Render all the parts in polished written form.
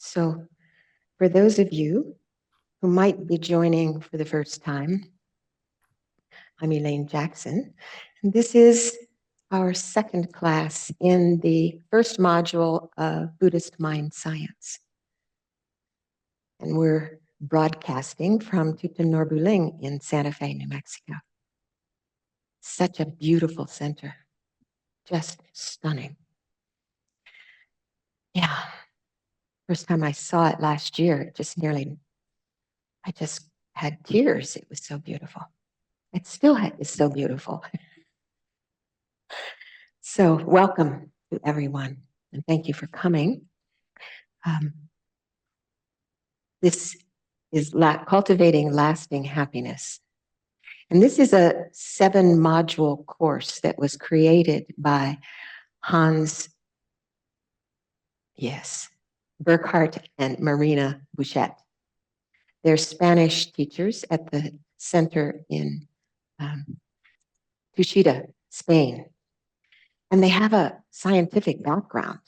So, for those of you who might be joining for the first time, I'm Elaine Jackson, and this is our second class in the first module of Buddhist mind science. And we're broadcasting from Tutannorbuling in Santa Fe, New Mexico. Such a beautiful center, just stunning. Yeah, first time I saw it last year, I just had tears. It was so beautiful. It still is so beautiful. So welcome to everyone, and thank you for coming. This is Cultivating Lasting Happiness. And this is a 7-module course that was created by Hans, Burkhart and Marina Bouchet. They're Spanish teachers at the center in Tushita, Spain. And they have a scientific background.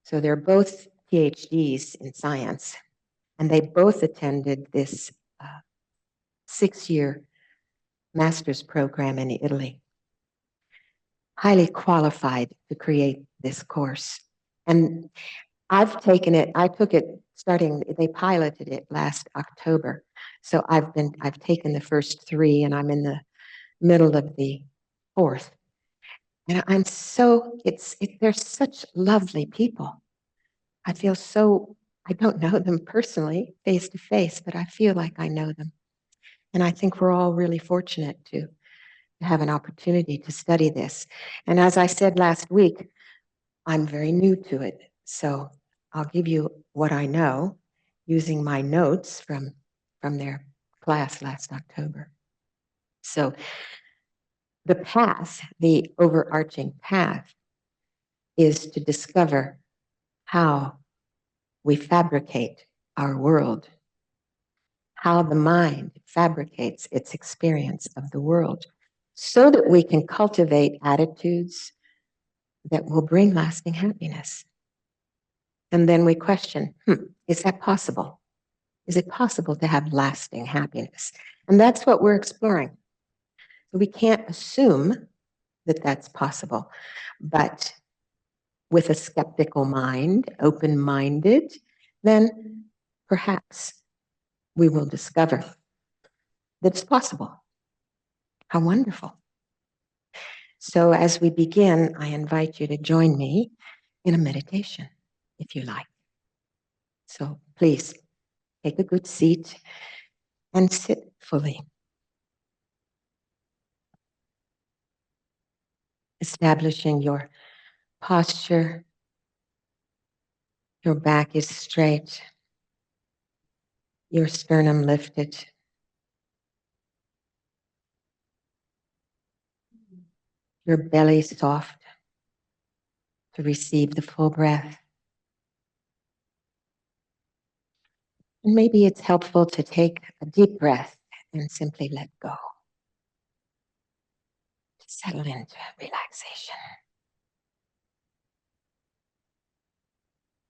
So they're both PhDs in science, and they both attended this 6-year master's program in Italy. Highly qualified to create this course. And I've taken it, I took it they piloted it last October. So I've taken the first 3 and I'm in the middle of the 4th. And they're such lovely people. I don't know them personally, face to face, but I feel like I know them. And I think we're all really fortunate to have an opportunity to study this. And as I said last week, I'm very new to it. So I'll give you what I know using my notes from their class last October. So the overarching path, is to discover how we fabricate our world, how the mind fabricates its experience of the world, so that we can cultivate attitudes that will bring lasting happiness. And then we question, is that possible? Is it possible to have lasting happiness? And that's what we're exploring. So we can't assume that that's possible, but with a skeptical mind, open-minded, then perhaps we will discover that it's possible. How wonderful. So as we begin, I invite you to join me in a meditation, if you like. So please take a good seat and sit fully. Establishing your posture. Your back is straight. Your sternum lifted. Your belly soft to receive the full breath. And maybe it's helpful to take a deep breath and simply let go. To settle into relaxation.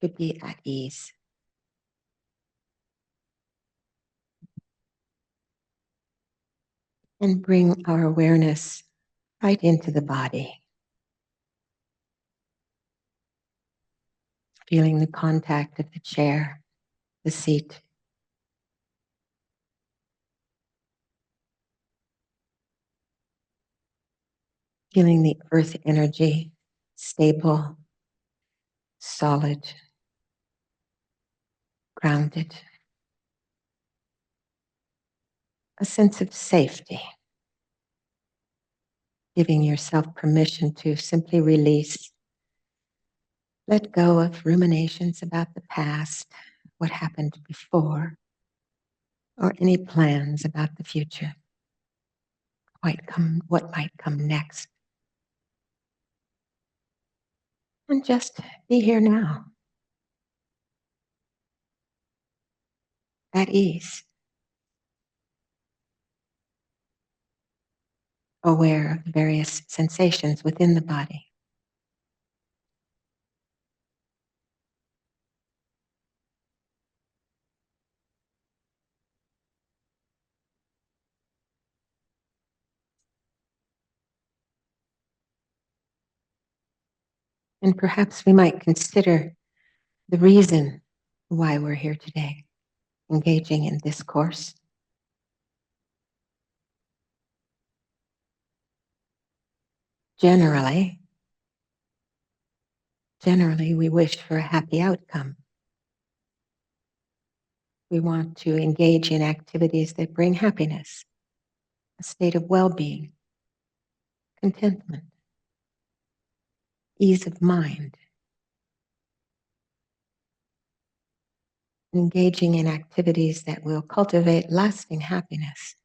To be at ease. And bring our awareness right into the body. Feeling the contact of the chair, the seat. Feeling the earth energy, stable, solid, grounded. A sense of safety. Giving yourself permission to simply release. Let go of ruminations about the past, what happened before, or any plans about the future, what might come next. And just be here now, at ease, aware of the various sensations within the body. And perhaps we might consider the reason why we're here today, engaging in this course. Generally, we wish for a happy outcome. We want to engage in activities that bring happiness, a state of well-being, contentment, ease of mind. Engaging in activities that will cultivate lasting happiness.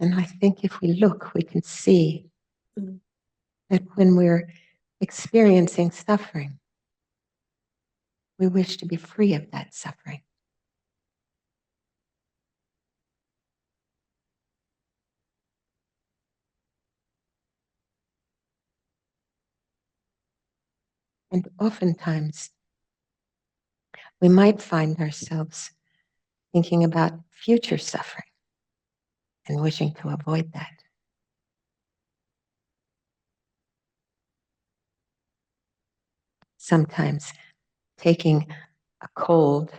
And I think if we look, we can see that when we're experiencing suffering, we wish to be free of that suffering. And oftentimes, we might find ourselves thinking about future suffering and wishing to avoid that. Sometimes taking a cold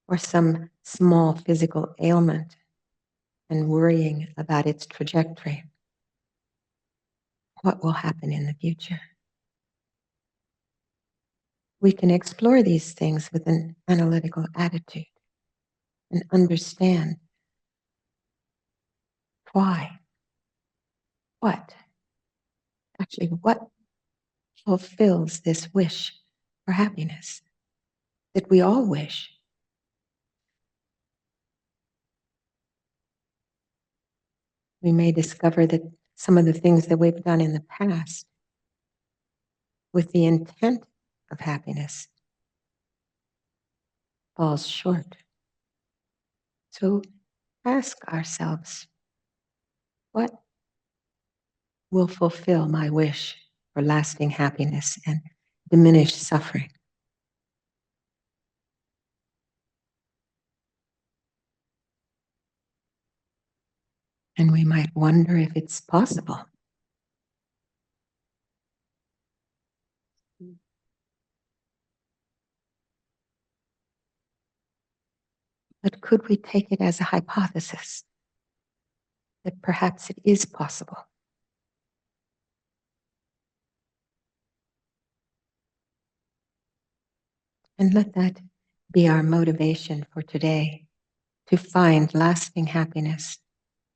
or some small physical ailment and worrying about its trajectory. What will happen in the future? We can explore these things with an analytical attitude and understand why, what fulfills this wish for happiness that we all wish. We may discover that some of the things that we've done in the past with the intent of happiness falls short. So ask ourselves, what will fulfill my wish for lasting happiness and diminish suffering? And we might wonder if it's possible. But could we take it as a hypothesis that perhaps it is possible? And let that be our motivation for today, to find lasting happiness,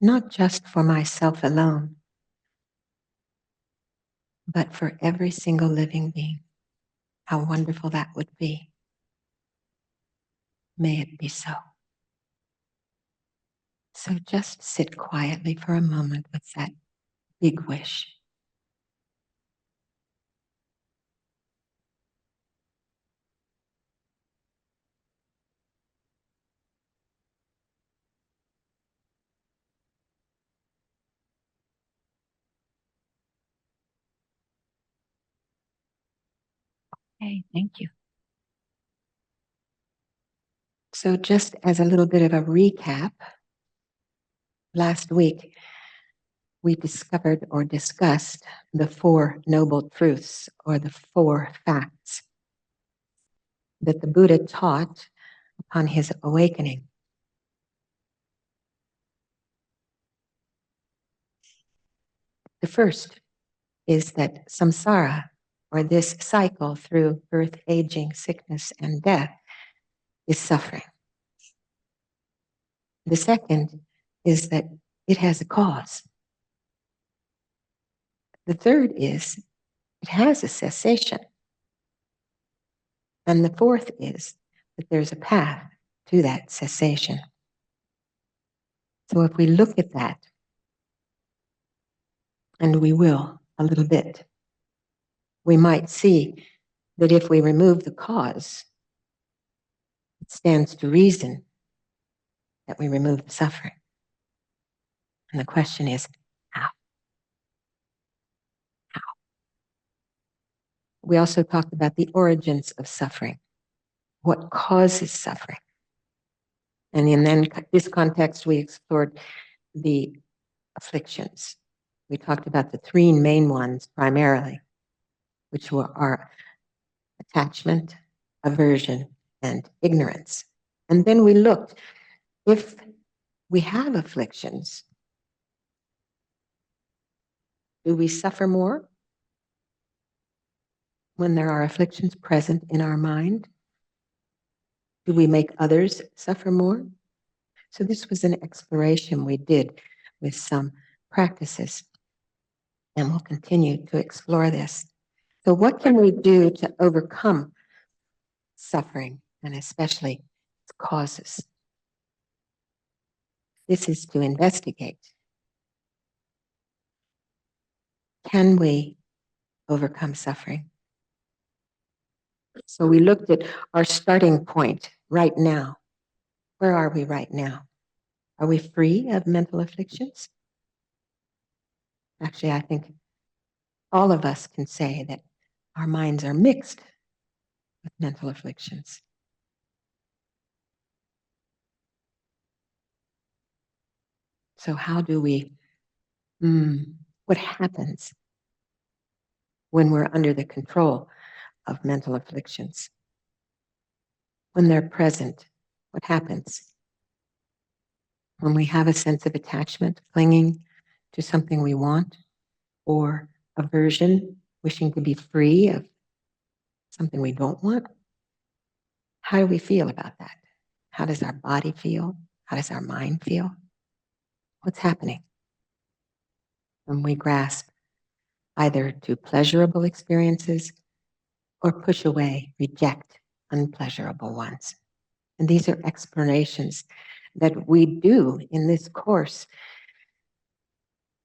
not just for myself alone, but for every single living being. How wonderful that would be. May it be so. So just sit quietly for a moment with that big wish. Okay, thank you. So just as a little bit of a recap, last week we discovered or discussed the Four Noble Truths, or the four facts that the Buddha taught upon his awakening. The first is that samsara, or this cycle through birth, aging, sickness, and death, is suffering. The second is that it has a cause. The third is it has a cessation. And the fourth is that there's a path to that cessation. So if we look at that, and we will a little bit, we might see that if we remove the cause, it stands to reason that we remove the suffering. And the question is, how? How? We also talked about the origins of suffering. What causes suffering? And in then this context, we explored the afflictions. We talked about the three main ones primarily, which were our attachment, aversion, and ignorance. And then we looked, if we have afflictions, do we suffer more when there are afflictions present in our mind? Do we make others suffer more? So this was an exploration we did with some practices, and we'll continue to explore this. So what can we do to overcome suffering, and especially its causes? This is to investigate. Can we overcome suffering? So we looked at our starting point right now. Where are we right now? Are we free of mental afflictions? Actually, I think all of us can say that our minds are mixed with mental afflictions. So how do we, what happens when we're under the control of mental afflictions? When they're present, what happens? When we have a sense of attachment, clinging to something we want, or aversion, wishing to be free of something we don't want, how do we feel about that? How does our body feel? How does our mind feel? What's happening when we grasp either to pleasurable experiences or push away, reject unpleasurable ones? And these are explanations that we do in this course.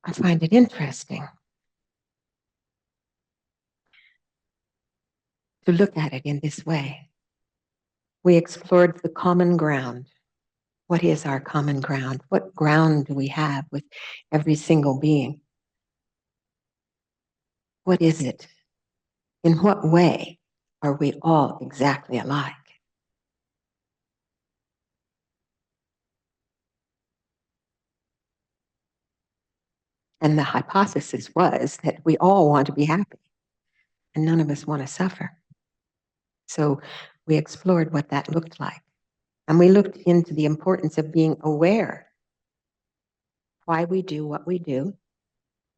I find it interesting to look at it in this way. We explored the common ground. What is our common ground? What ground do we have with every single being? What is it? In what way are we all exactly alike? And the hypothesis was that we all want to be happy and none of us want to suffer. So we explored what that looked like. And we looked into the importance of being aware why we do what we do,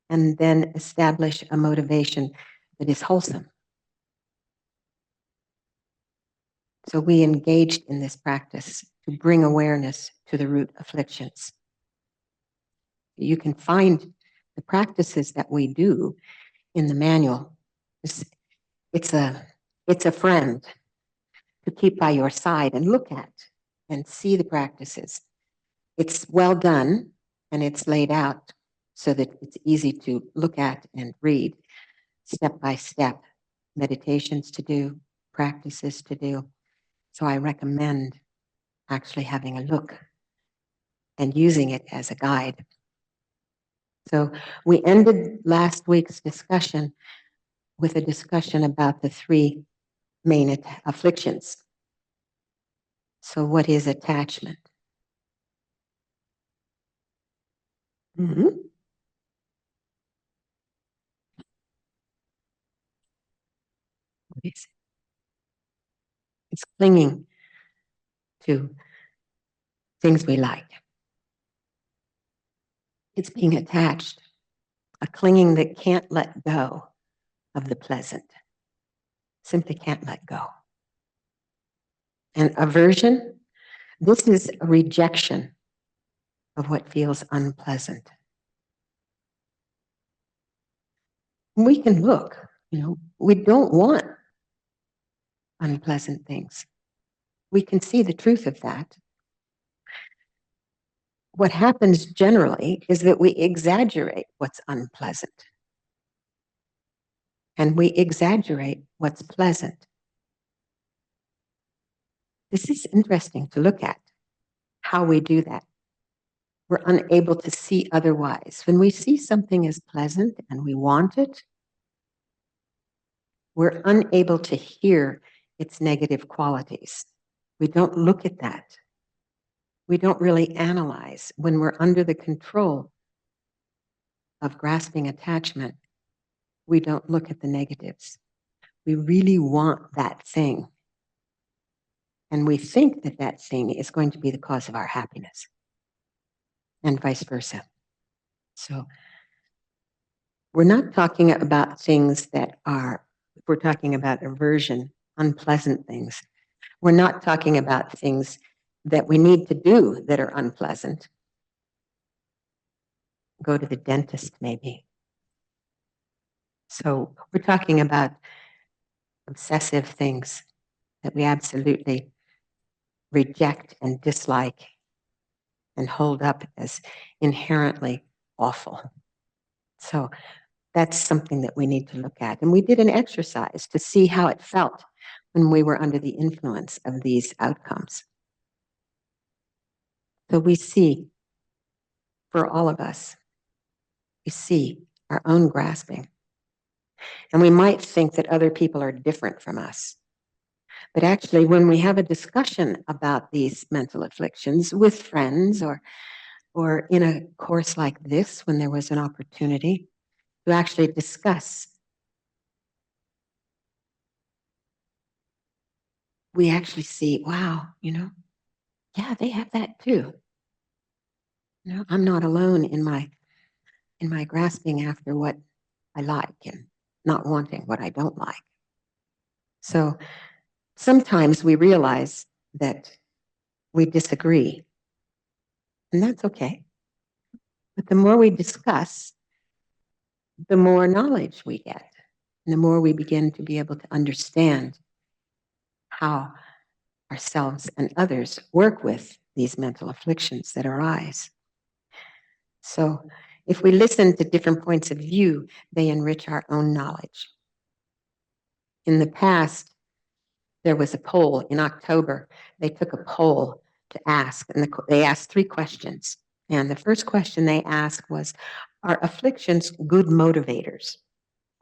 and then establish a motivation that is wholesome. So we engaged in this practice to bring awareness to the root afflictions. You can find the practices that we do in the manual. It's a friend to keep by your side and look at and see the practices. It's well done and it's laid out so that it's easy to look at and read step by step, meditations to do, practices to do. So I recommend actually having a look and using it as a guide. So we ended last week's discussion with a discussion about the three main afflictions. So what is attachment? What is it? It's clinging to things we like. It's being attached, a clinging that can't let go of the pleasant, simply can't let go. And aversion, this is a rejection of what feels unpleasant. We can look, we don't want unpleasant things. We can see the truth of that. What happens generally is that we exaggerate what's unpleasant and we exaggerate what's pleasant. This is interesting to look at, how we do that. We're unable to see otherwise. When we see something as pleasant and we want it, we're unable to hear its negative qualities. We don't look at that. We don't really analyze. When we're under the control of grasping attachment, we don't look at the negatives. We really want that thing. And we think that that thing is going to be the cause of our happiness, and vice versa. So we're not talking about things that are, if we're talking about aversion, unpleasant things. We're not talking about things that we need to do that are unpleasant. Go to the dentist, maybe. So we're talking about obsessive things that we absolutely reject and dislike and hold up as inherently awful. So that's something that we need to look at. And we did an exercise to see how it felt when we were under the influence of these outcomes. So we see, for all of us, we see our own grasping. And we might think that other people are different from us. But actually, when we have a discussion about these mental afflictions with friends or in a course like this, when there was an opportunity to actually discuss, we actually see, wow, yeah, they have that too. I'm not alone in my grasping after what I like and not wanting what I don't like. So sometimes we realize that we disagree, and that's okay. But the more we discuss, the more knowledge we get, and the more we begin to be able to understand how ourselves and others work with these mental afflictions that arise. So if we listen to different points of view, they enrich our own knowledge. In the past, there was a poll in October. They took a poll to ask, and they asked 3 questions. And the first question they asked was, are afflictions good motivators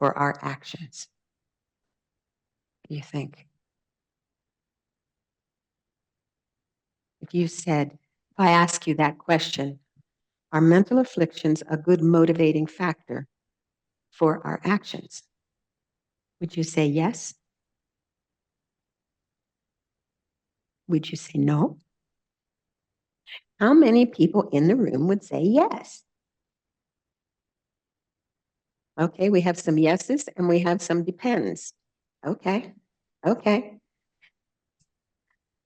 for our actions? What do you think? If you said, if I ask you that question, are mental afflictions a good motivating factor for our actions? Would you say yes? Would you say no? How many people in the room would say yes? Okay, we have some yeses and we have some depends. Okay.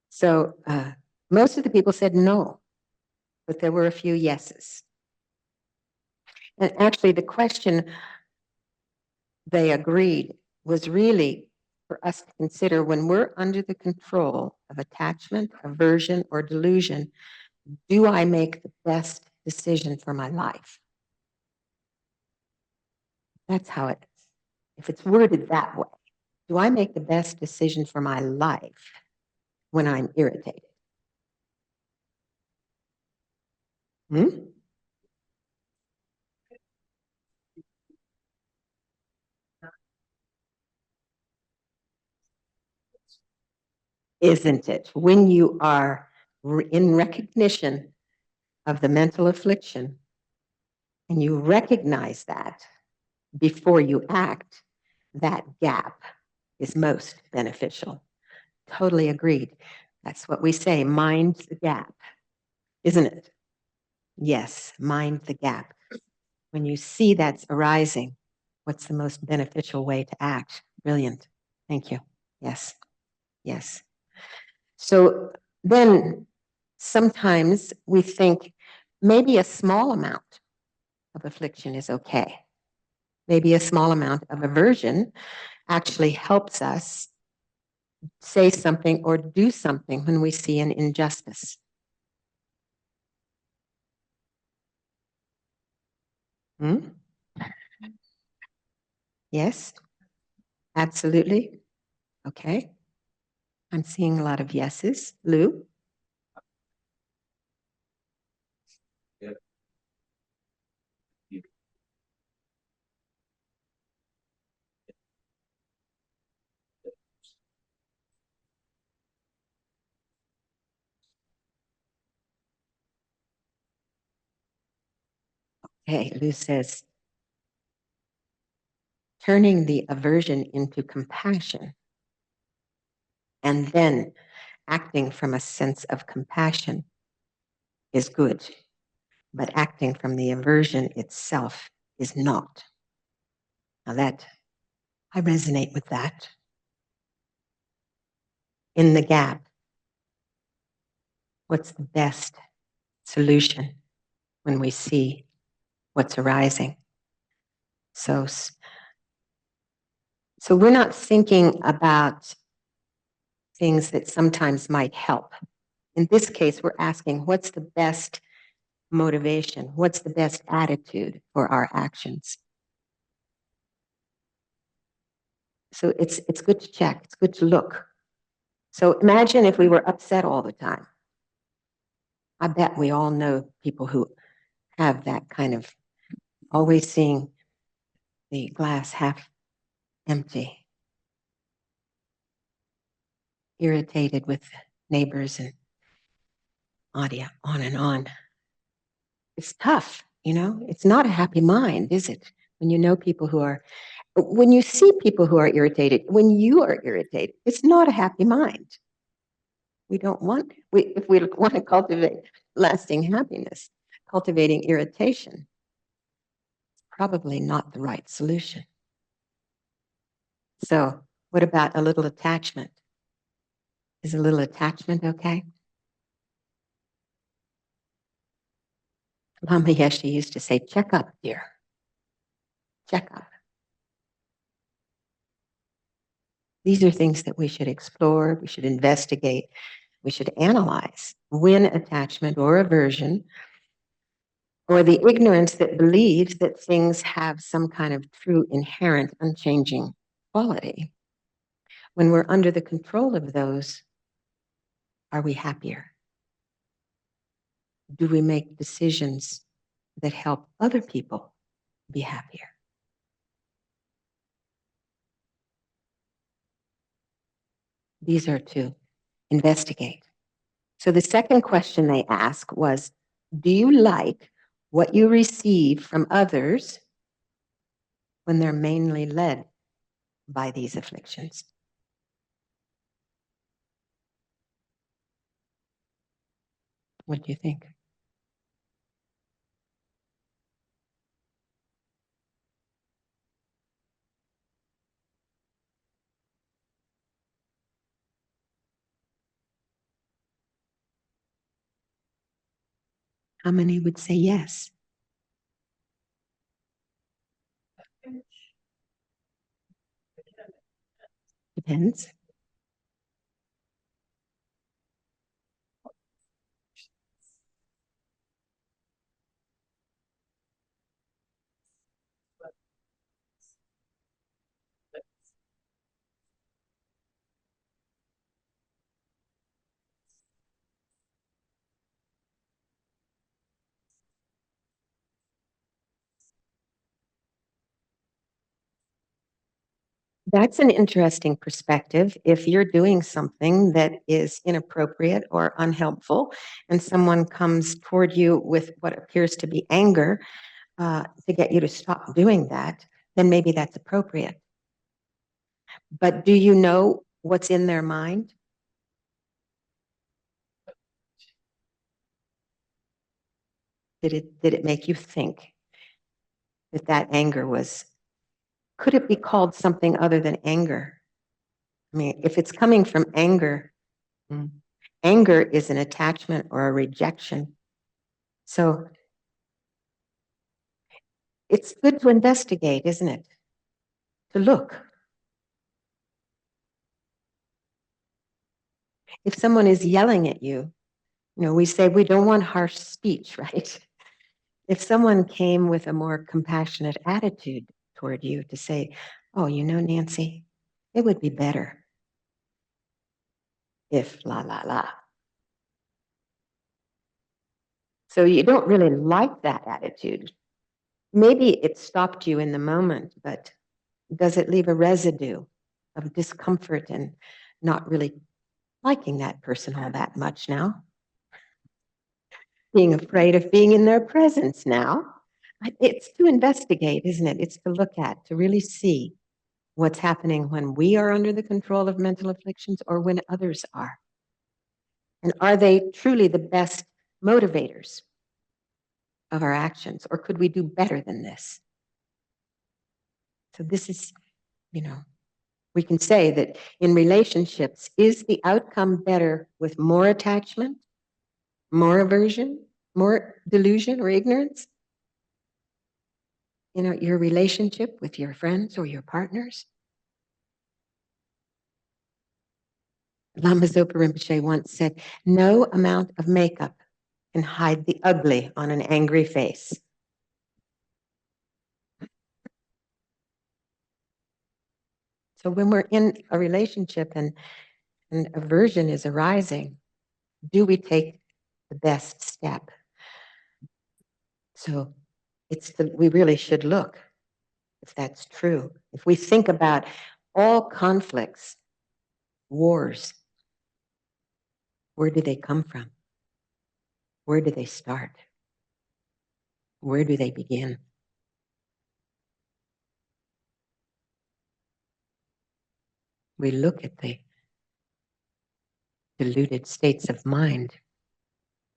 So most of the people said no, but there were a few yeses. And actually, the question they agreed was really for us to consider when we're under the control of attachment, aversion, or delusion, do I make the best decision for my life? That's how it is. If it's worded that way, do I make the best decision for my life when I'm irritated? Hmm? Isn't it? When you are in recognition of the mental affliction and you recognize that before you act, that gap is most beneficial. Totally agreed. That's what we say, mind the gap, isn't it? Yes, mind the gap. When you see that's arising, what's the most beneficial way to act? Brilliant. Thank you. Yes, yes. So then sometimes we think maybe a small amount of affliction is okay. Maybe a small amount of aversion actually helps us say something or do something when we see an injustice. Hmm? Yes, absolutely. Okay. I'm seeing a lot of yeses. Lou? Okay, Lou says, turning the aversion into compassion and then acting from a sense of compassion is good, but acting from the aversion itself is not. Now that, I resonate with that. In the gap, what's the best solution when we see what's arising? So we're not thinking about things that sometimes might help. In this case, we're asking, what's the best motivation? What's the best attitude for our actions? So it's good to check. It's good to look. So imagine if we were upset all the time. I bet we all know people who have that kind of always seeing the glass half empty, irritated with neighbors and on and on. It's tough, you know? It's not a happy mind, is it? When you know people who are, when you see people who are irritated, when you are irritated, it's not a happy mind. We don't want, if we want to cultivate lasting happiness, cultivating irritation, probably not the right solution. So, what about a little attachment? Is a little attachment okay? Lama Yeshe used to say, check up, dear. Check up. These are things that we should explore, we should investigate, we should analyze when attachment or aversion or the ignorance that believes that things have some kind of true, inherent, unchanging quality. When we're under the control of those, are we happier? Do we make decisions that help other people be happier? These are to investigate. So the second question they asked was, do you like what you receive from others when they're mainly led by these afflictions? What do you think? How many would say yes? Depends. That's an interesting perspective. If you're doing something that is inappropriate or unhelpful, and someone comes toward you with what appears to be anger to get you to stop doing that, then maybe that's appropriate. But do you know what's in their mind? Did it make you think that that anger was, could it be called something other than anger? I mean, if it's coming from anger, anger is an attachment or a rejection. So it's good to investigate, isn't it? To look. If someone is yelling at you, you know, we say we don't want harsh speech, right? If someone came with a more compassionate attitude toward you to say, oh, you know, Nancy, it would be better if la, la, la. So you don't really like that attitude. Maybe it stopped you in the moment, but does it leave a residue of discomfort and not really liking that person all that much now? Being afraid of being in their presence now? It's to investigate, isn't it? It's to look at, to really see what's happening when we are under the control of mental afflictions or when others are. And are they truly the best motivators of our actions, or could we do better than this? So this is, you know, we can say that in relationships, is the outcome better with more attachment, more aversion, more delusion or ignorance? You know, your relationship with your friends or your partners? Lama Zopa Rinpoche once said, no amount of makeup can hide the ugly on an angry face. So when we're in a relationship and aversion is arising, do we take the best step? So we really should look if that's true. If we think about all conflicts, wars, where do they come from? Where do they start? Where do they begin? We look at the deluded states of mind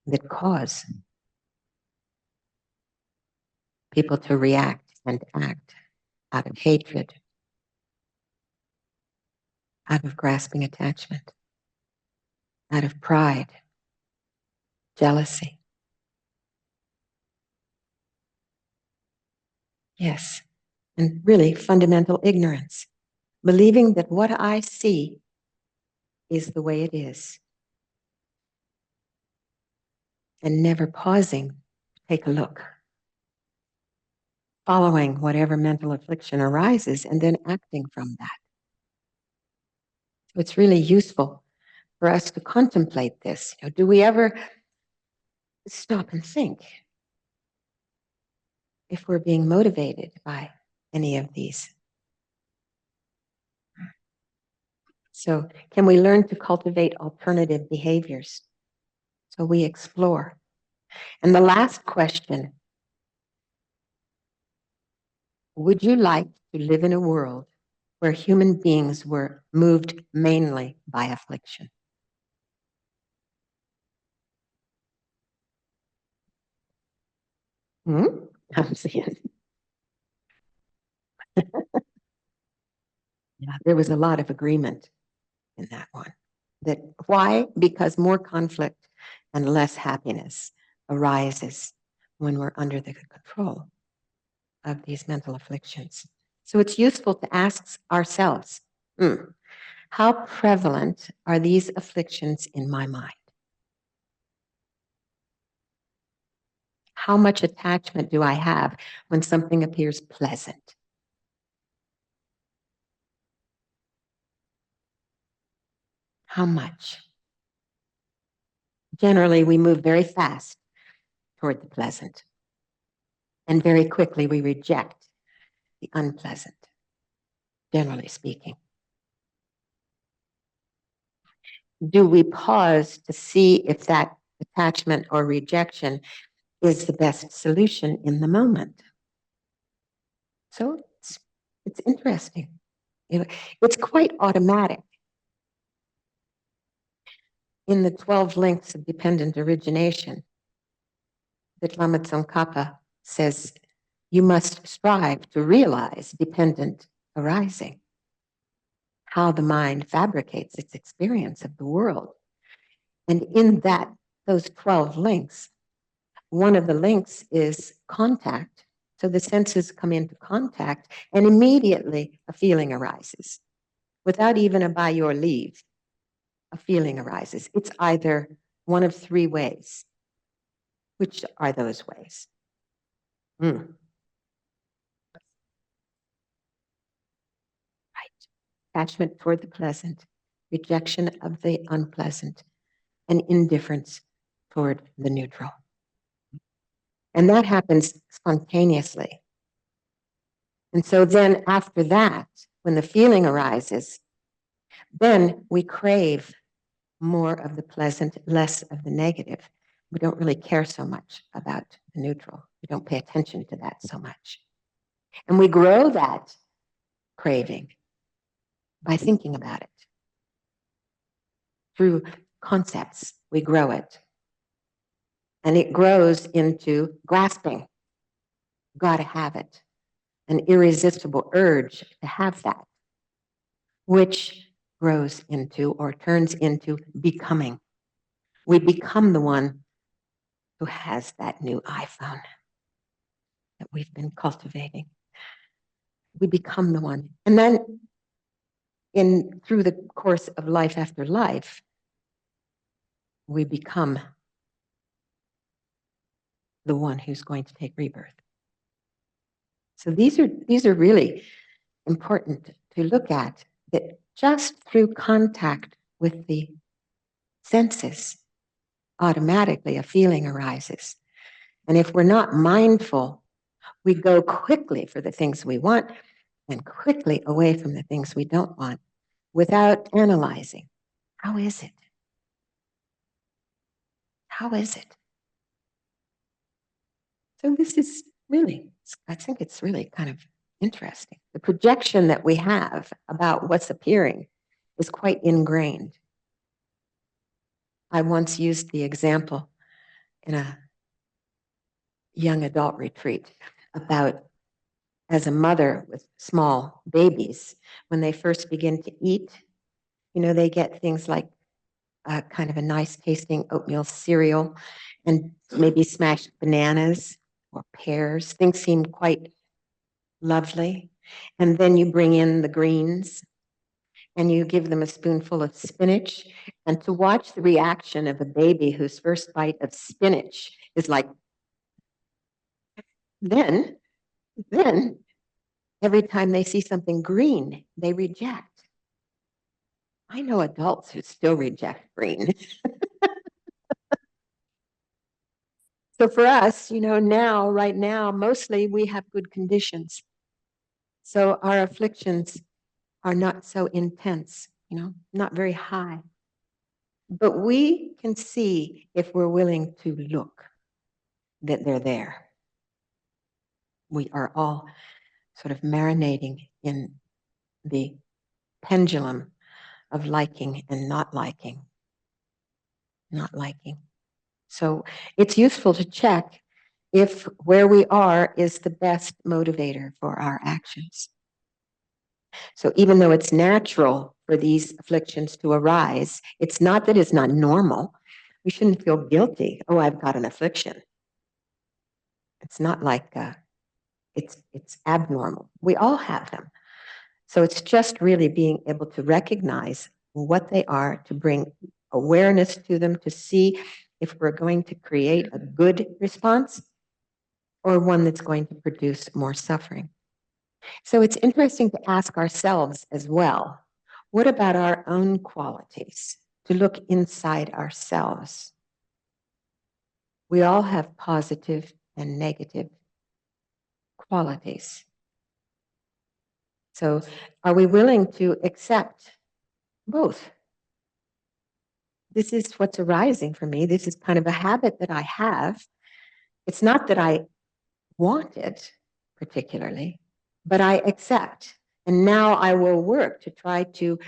that cause people to react and act out of hatred, out of grasping attachment, out of pride, jealousy. Yes, and really fundamental ignorance, believing that what I see is the way it is, and never pausing to take a look, following whatever mental affliction arises, and then acting from that. So it's really useful for us to contemplate this. You know, do we ever stop and think if we're being motivated by any of these? So can we learn to cultivate alternative behaviors? So we explore. And the last question, would you like to live in a world where human beings were moved mainly by affliction? I'm seeing. Yeah, there was a lot of agreement in that one. That why? Because more conflict and less happiness arises when we're under the control of these mental afflictions. So it's useful to ask ourselves, how prevalent are these afflictions in my mind? How much attachment do I have when something appears pleasant? How much? Generally, we move very fast toward the pleasant, and very quickly we reject the unpleasant, generally speaking. Do we pause to see if that attachment or rejection is the best solution in the moment? So it's interesting. You know, it's quite automatic. In the 12 links of dependent origination, that Lama Tsongkhapa says, you must strive to realize dependent arising, how the mind fabricates its experience of the world. And in those 12 links, one of the links is contact. So the senses come into contact, and immediately a feeling arises. Without even a by your leave, a feeling arises. It's either one of three ways. Which are those ways? Right. Attachment toward the pleasant, rejection of the unpleasant, and indifference toward the neutral. And that happens spontaneously. And so then after that, when the feeling arises, then we crave more of the pleasant, less of the negative. We don't really care so much about the neutral. We don't pay attention to that so much. And we grow that craving by thinking about it. Through concepts, we grow it. And it grows into grasping. Gotta have it. An irresistible urge to have that, which grows into or turns into becoming. We become the one who has that new iPhone that we've been cultivating. We become the one. And then through the course of life after life, we become the one who's going to take rebirth. So these are really important to look at, that just through contact with the senses, automatically a feeling arises. And if we're not mindful, we go quickly for the things we want and quickly away from the things we don't want without analyzing. How is it? How is it? So this is really, I think it's really kind of interesting. The projection that we have about what's appearing is quite ingrained. I once used the example in a young adult retreat about, as a mother with small babies, when they first begin to eat, they get things like kind of a nice tasting oatmeal cereal and maybe smashed bananas or pears. Things seem quite lovely. And then you bring in the greens and you give them a spoonful of spinach. And to watch the reaction of a baby whose first bite of spinach is like, then every time they see something green, they reject. I know adults who still reject green. So for us, right now, mostly we have good conditions. So our afflictions are not so intense, not very high. But we can see, if we're willing to look, that they're there. We are all sort of marinating in the pendulum of liking and not liking. Not liking. So it's useful to check if where we are is the best motivator for our actions. So even though it's natural for these afflictions to arise, it's not that it's not normal. We shouldn't feel guilty. Oh, I've got an affliction. It's not like it's abnormal. We all have them. So it's just really being able to recognize what they are, to bring awareness to them, to see if we're going to create a good response or one that's going to produce more suffering. So it's interesting to ask ourselves as well, what about our own qualities? To look inside ourselves. We all have positive and negative qualities. So are we willing to accept both? This is what's arising for me. This is kind of a habit that I have. It's not that I want it particularly, but I accept. And now I will work to try to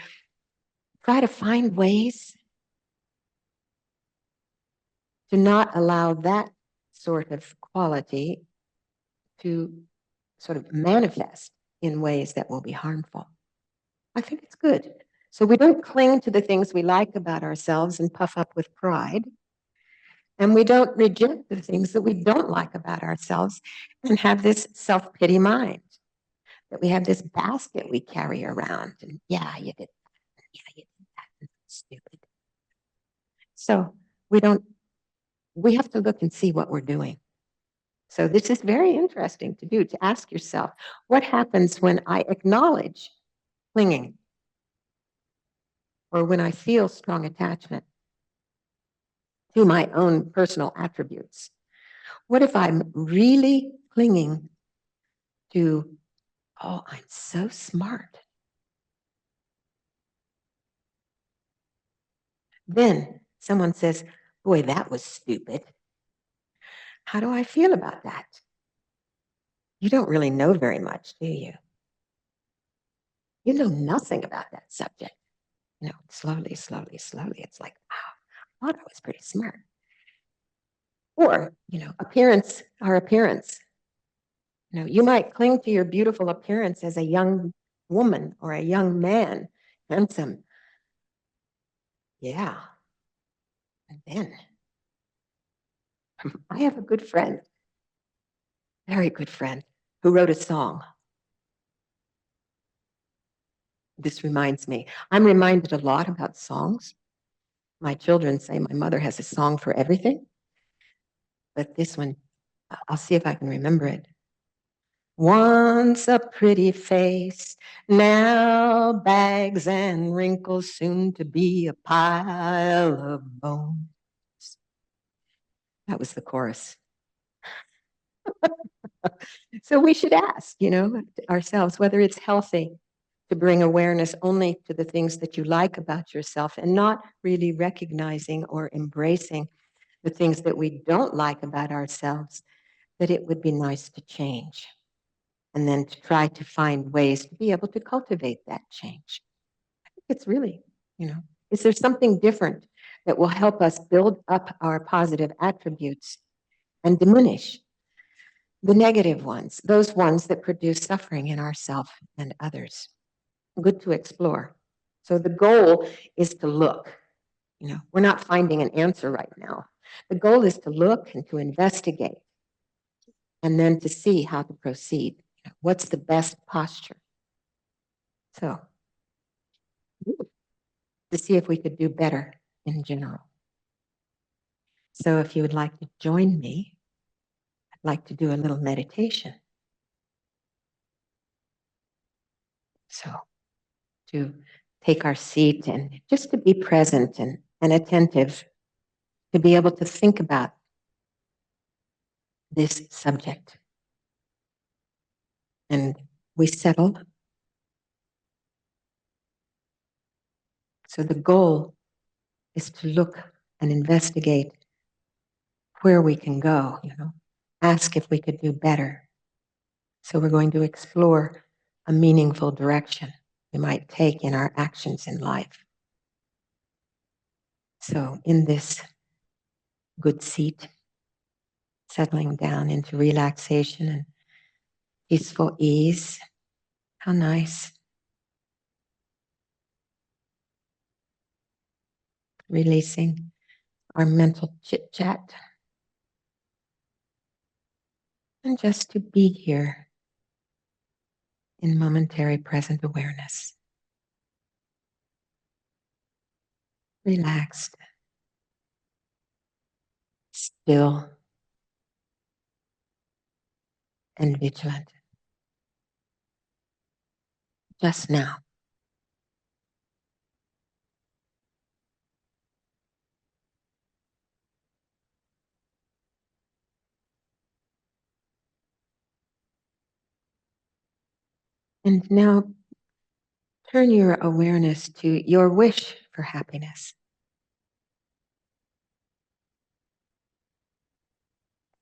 find ways to not allow that sort of quality to sort of manifest in ways that will be harmful. I think it's good. So we don't cling to the things we like about ourselves and puff up with pride. And we don't reject the things that we don't like about ourselves and have this self-pity mind, that we have this basket we carry around. And yeah, you did that. Yeah, you did that. That's stupid. So we have to look and see what we're doing. So this is very interesting to do, to ask yourself, what happens when I acknowledge clinging or when I feel strong attachment to my own personal attributes? What if I'm really clinging to, oh, I'm so smart? Then someone says, Boy, that was stupid. How do I feel about that? You don't really know very much, do you? You know nothing about that subject. Slowly, slowly, slowly, it's like, wow, I thought I was pretty smart. Or, appearance, our appearance. You might cling to your beautiful appearance as a young woman or a young man, handsome. Yeah. And then I have a good friend, very good friend, who wrote a song. This reminds me, I'm reminded a lot about songs. My children say my mother has a song for everything, but this one, I'll see if I can remember it. Once a pretty face, now bags and wrinkles, soon to be a pile of bones. That was the chorus. So we should ask, ourselves whether it's healthy to bring awareness only to the things that you like about yourself and not really recognizing or embracing the things that we don't like about ourselves, that it would be nice to change. And then to try to find ways to be able to cultivate that change. I think it's really, is there something different that will help us build up our positive attributes and diminish the negative ones, those ones that produce suffering in ourselves and others? Good to explore. So the goal is to look. We're not finding an answer right now. The goal is to look and to investigate and then to see how to proceed. What's the best posture? So to see if we could do better in general. So if you would like to join me, I'd like to do a little meditation. So to take our seat and just to be present and attentive, to be able to think about this subject. And we settle. So the goal is to look and investigate where we can go, ask if we could do better. So we're going to explore a meaningful direction we might take in our actions in life. So in this good seat, settling down into relaxation and peaceful ease. How nice. Releasing our mental chit chat. And just to be here in momentary present awareness. Relaxed. Still. And vigilant. Just now. And now turn your awareness to your wish for happiness.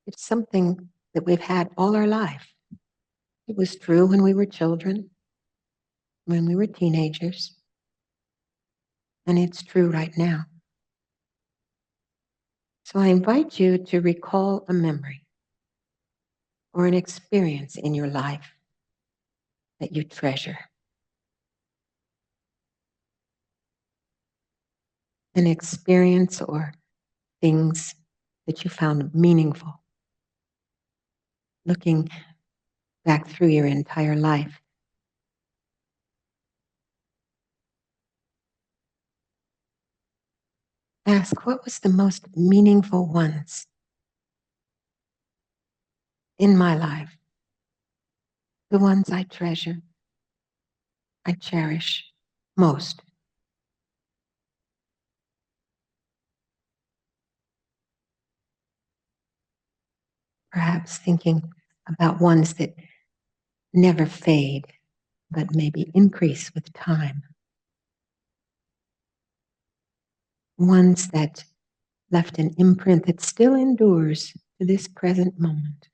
It's something that we've had all our life. It was true when we were children, when we were teenagers, and it's true right now. So I invite you to recall a memory or an experience in your life that you treasure. An experience or things that you found meaningful. Looking back through your entire life. Ask, what was the most meaningful ones in my life? The ones I treasure, I cherish most. Perhaps thinking about ones that never fade, but maybe increase with time. Ones that left an imprint that still endures to this present moment.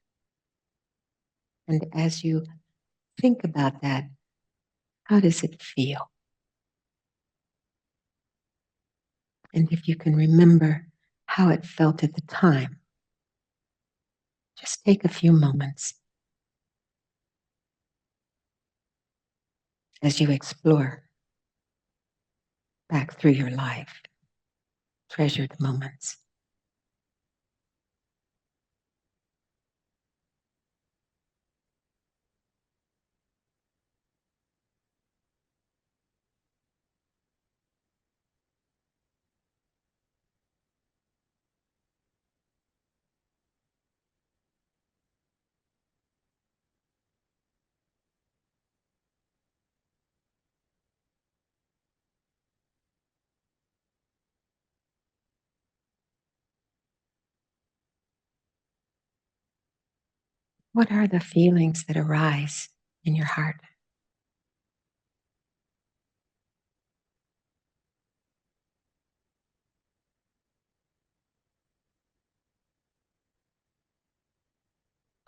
And as you think about that, how does it feel? And if you can remember how it felt at the time, just take a few moments as you explore back through your life, treasured moments. What are the feelings that arise in your heart?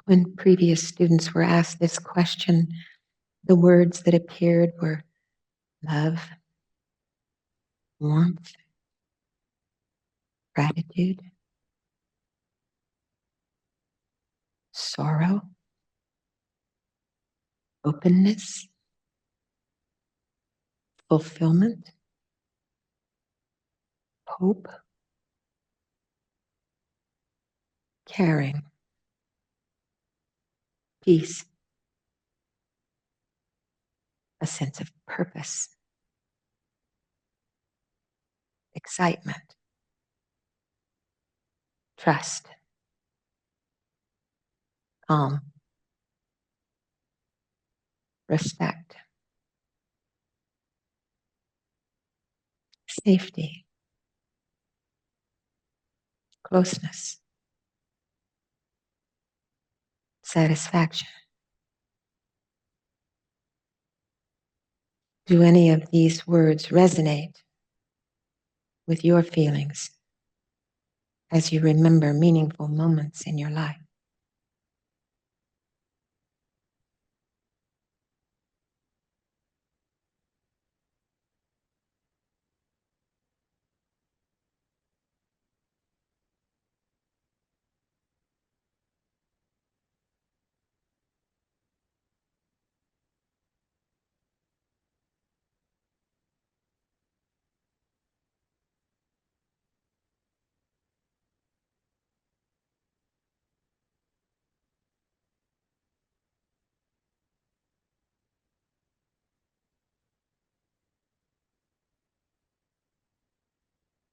When previous students were asked this question, the words that appeared were love, warmth, gratitude, sorrow, openness, fulfillment, hope, caring, peace, a sense of purpose, excitement, trust, calm, respect, safety, closeness, satisfaction. Do any of these words resonate with your feelings as you remember meaningful moments in your life?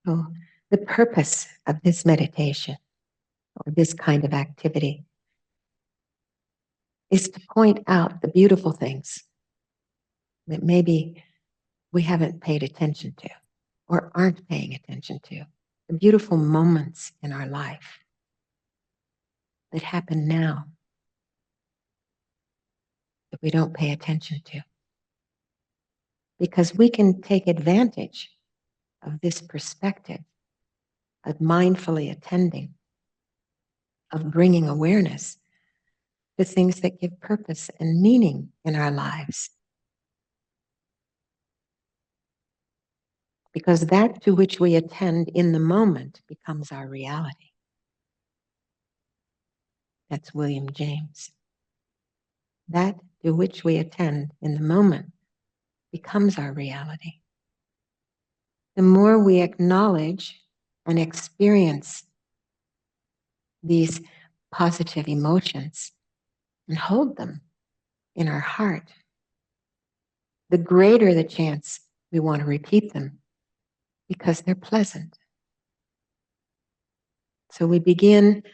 So the purpose of this meditation or this kind of activity is to point out the beautiful things that maybe we haven't paid attention to or aren't paying attention to, the beautiful moments in our life that happen now that we don't pay attention to. Because we can take advantage of this perspective of mindfully attending, of bringing awareness to things that give purpose and meaning in our lives. Because that to which we attend in the moment becomes our reality. That's William James. That to which we attend in the moment becomes our reality. The more we acknowledge and experience these positive emotions and hold them in our heart, the greater the chance we want to repeat them because they're pleasant. So we begin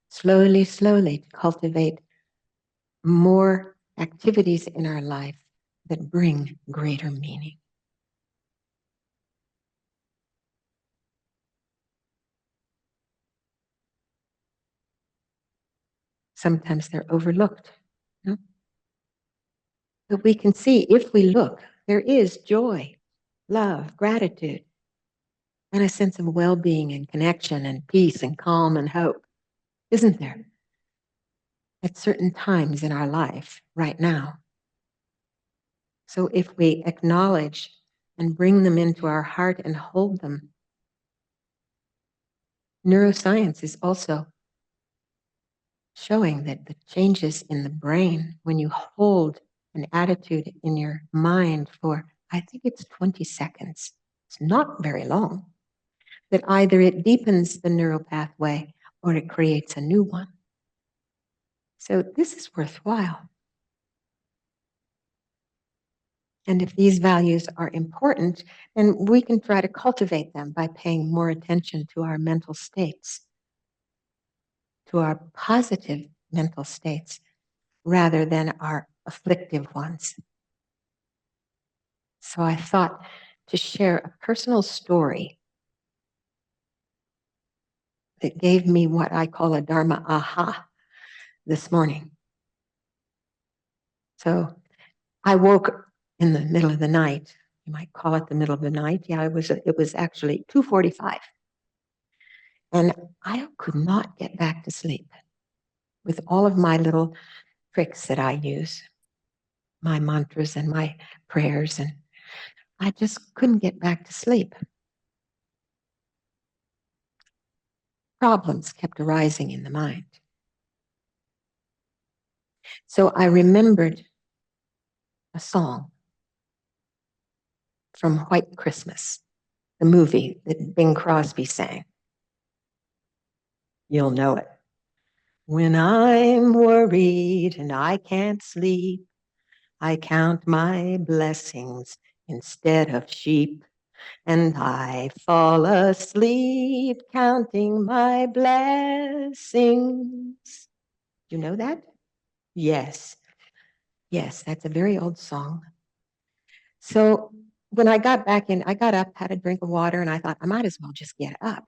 slowly, slowly to cultivate more activities in our life that bring greater meaning. Sometimes they're overlooked. No? But we can see if we look, there is joy, love, gratitude and a sense of well-being and connection and peace and calm and hope, isn't there? At certain times in our life right now. So if we acknowledge and bring them into our heart and hold them, neuroscience is also showing that the changes in the brain when you hold an attitude in your mind for, I think it's 20 seconds, it's not very long, that either it deepens the neural pathway or it creates a new one. So this is worthwhile. And if these values are important, then we can try to cultivate them by paying more attention to our mental states, to our positive mental states, rather than our afflictive ones. So I thought to share a personal story that gave me what I call a Dharma aha this morning. So I woke in the middle of the night. You might call it the middle of the night. Yeah, it was actually 2:45. And I could not get back to sleep with all of my little tricks that I use, my mantras and my prayers, and I just couldn't get back to sleep. Problems kept arising in the mind. So I remembered a song from White Christmas, the movie that Bing Crosby sang. You'll know it. When I'm worried and I can't sleep, I count my blessings instead of sheep, and I fall asleep counting my blessings. You know that? Yes. Yes, that's a very old song. So when I got back in, I got up, had a drink of water, and I thought I might as well just get up.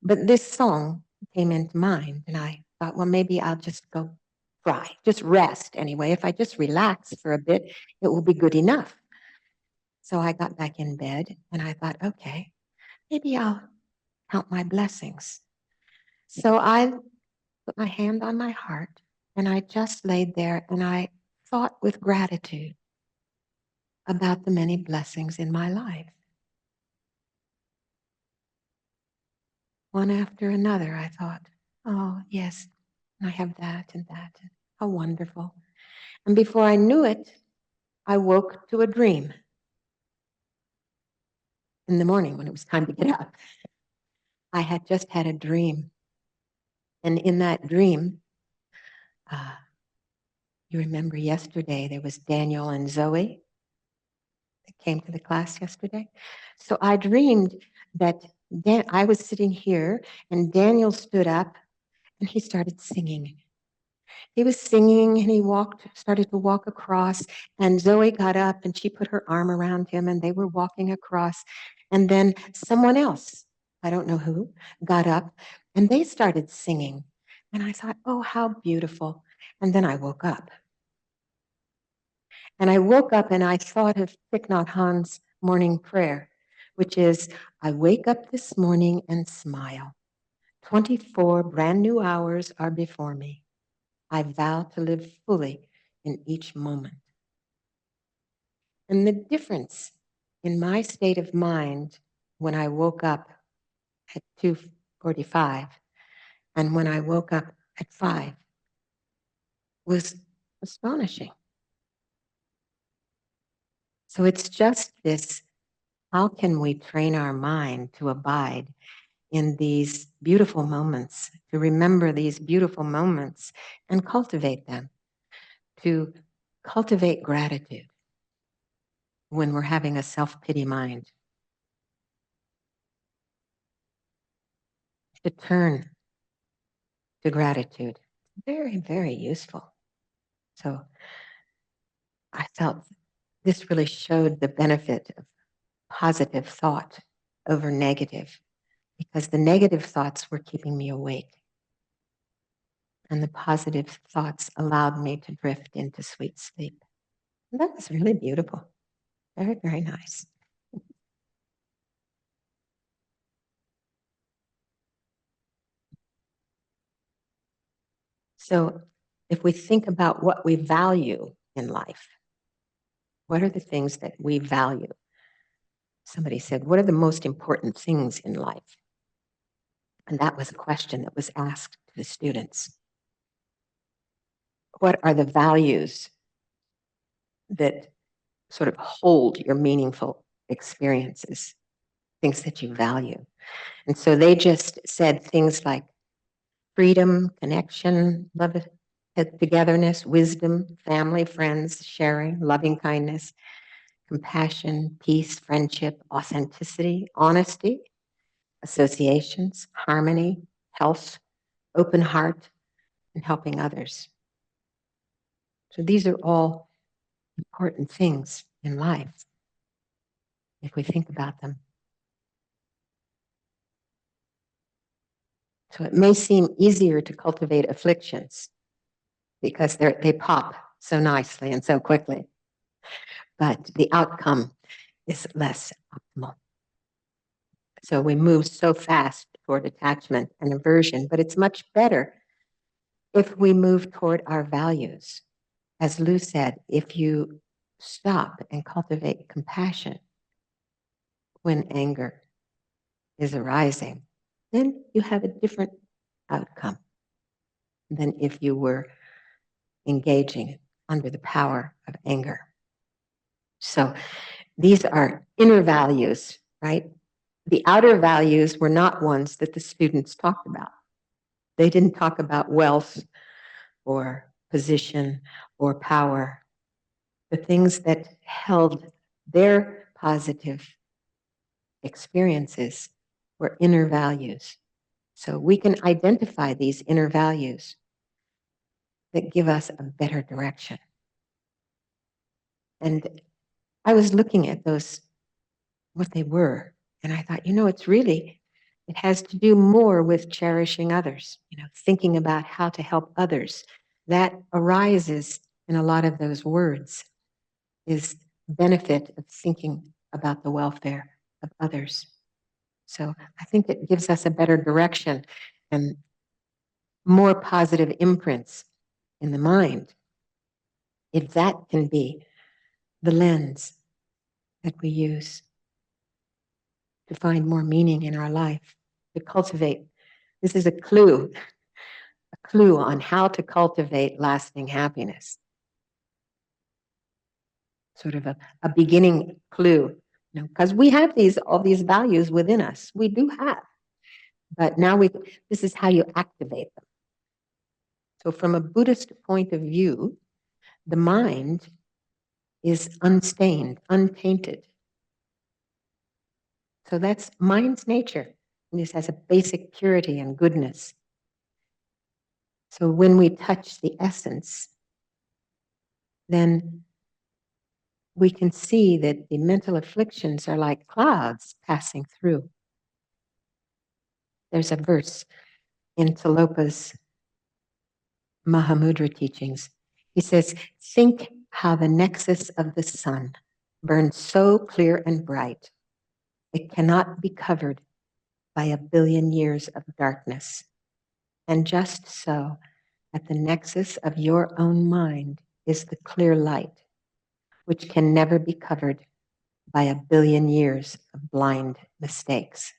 But this song came into mind, and I thought, well, maybe I'll just go try, just rest anyway. If I just relax for a bit, it will be good enough. So I got back in bed, and I thought, okay, maybe I'll count my blessings. So I put my hand on my heart, and I just laid there, and I thought with gratitude about the many blessings in my life. One after another, I thought, oh, yes, I have that and that. How wonderful. And before I knew it, I woke to a dream in the morning when it was time to get up. I had just had a dream. And in that dream, you remember yesterday, there was Daniel and Zoe that came to the class yesterday. So I dreamed that I was sitting here and Daniel stood up and he started singing. He was singing and he started to walk across, and Zoe got up and she put her arm around him and they were walking across. And then someone else, I don't know who, got up and they started singing. And I thought, oh, how beautiful. And then I woke up. And I woke up and I thought of Thich Nhat Hanh's morning prayer, which is, I wake up this morning and smile. 24 brand new hours are before me. I vow to live fully in each moment. And the difference in my state of mind when I woke up at 2:45 and when I woke up at 5 was astonishing. So it's just this, how can we train our mind to abide in these beautiful moments, to remember these beautiful moments and cultivate them, to cultivate gratitude when we're having a self-pity mind, to turn to gratitude. Very, very useful. So I felt this really showed the benefit of positive thought over negative, because the negative thoughts were keeping me awake. And the positive thoughts allowed me to drift into sweet sleep. And that was really beautiful. Very, very nice. So if we think about what we value in life, what are the things that we value? Somebody said, what are the most important things in life? And that was a question that was asked to the students. What are the values that sort of hold your meaningful experiences, things that you value? And so they just said things like freedom, connection, love, togetherness, wisdom, family, friends, sharing, loving kindness, compassion, peace, friendship, authenticity, honesty, associations, harmony, health, open heart, and helping others. So these are all important things in life if we think about them. So it may seem easier to cultivate afflictions because they pop so nicely and so quickly, but the outcome is less optimal. So we move so fast toward attachment and aversion, but it's much better if we move toward our values. As Lou said, if you stop and cultivate compassion when anger is arising, then you have a different outcome than if you were engaging under the power of anger. So these are inner values, right? The outer values were not ones that the students talked about. They didn't talk about wealth or position or power, the things that held their positive experiences were inner values. So we can identify these inner values that give us a better direction. And I was looking at those, what they were, and I thought, it has to do more with cherishing others, thinking about how to help others. That arises in a lot of those words, is benefit of thinking about the welfare of others. So I think it gives us a better direction and more positive imprints in the mind, if that can be the lens that we use to find more meaning in our life, to cultivate. This is a clue on how to cultivate lasting happiness. Sort of a beginning clue, because we have all these values within us. We do have, but now this is how you activate them. So from a Buddhist point of view, the mind is unstained, untainted. So that's mind's nature. It just has a basic purity and goodness. So when we touch the essence, then we can see that the mental afflictions are like clouds passing through. There's a verse in Tilopa's Mahamudra teachings. He says, think how the nexus of the sun burns so clear and bright, it cannot be covered by a billion years of darkness. And just so, at the nexus of your own mind is the clear light, which can never be covered by a billion years of blind mistakes.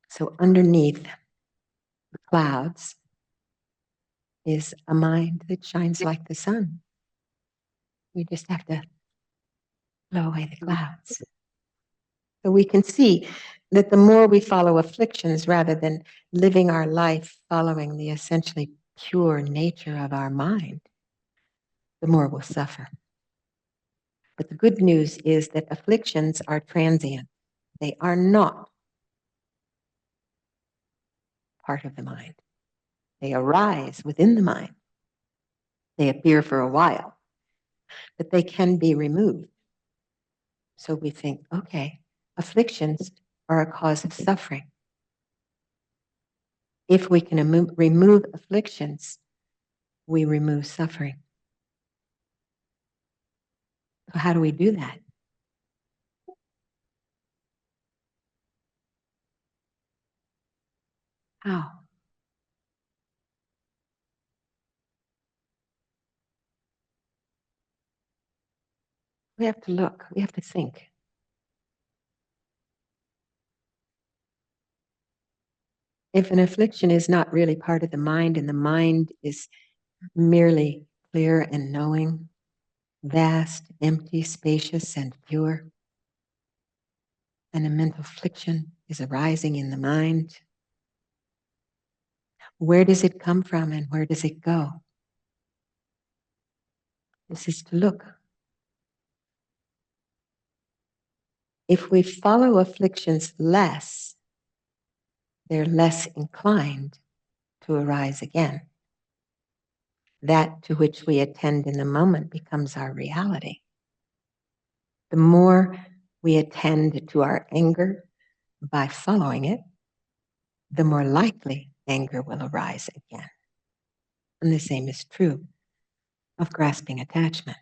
So underneath the clouds is a mind that shines like the sun. We just have to blow away the clouds. So we can see that the more we follow afflictions rather than living our life following the essentially pure nature of our mind, the more we'll suffer. But the good news is that afflictions are transient. They are not part of the mind. They arise within the mind. They appear for a while, but they can be removed. So we think, okay, afflictions are a cause of suffering. If we can remove afflictions, we remove suffering. So how do we do that? How? We have to look. We have to think. If an affliction is not really part of the mind and the mind is merely clear and knowing, vast, empty, spacious, and pure, and a mental affliction is arising in the mind, where does it come from and where does it go? This is to look. If we follow afflictions less, they're less inclined to arise again. That to which we attend in the moment becomes our reality. The more we attend to our anger by following it, the more likely anger will arise again. And the same is true of grasping attachment.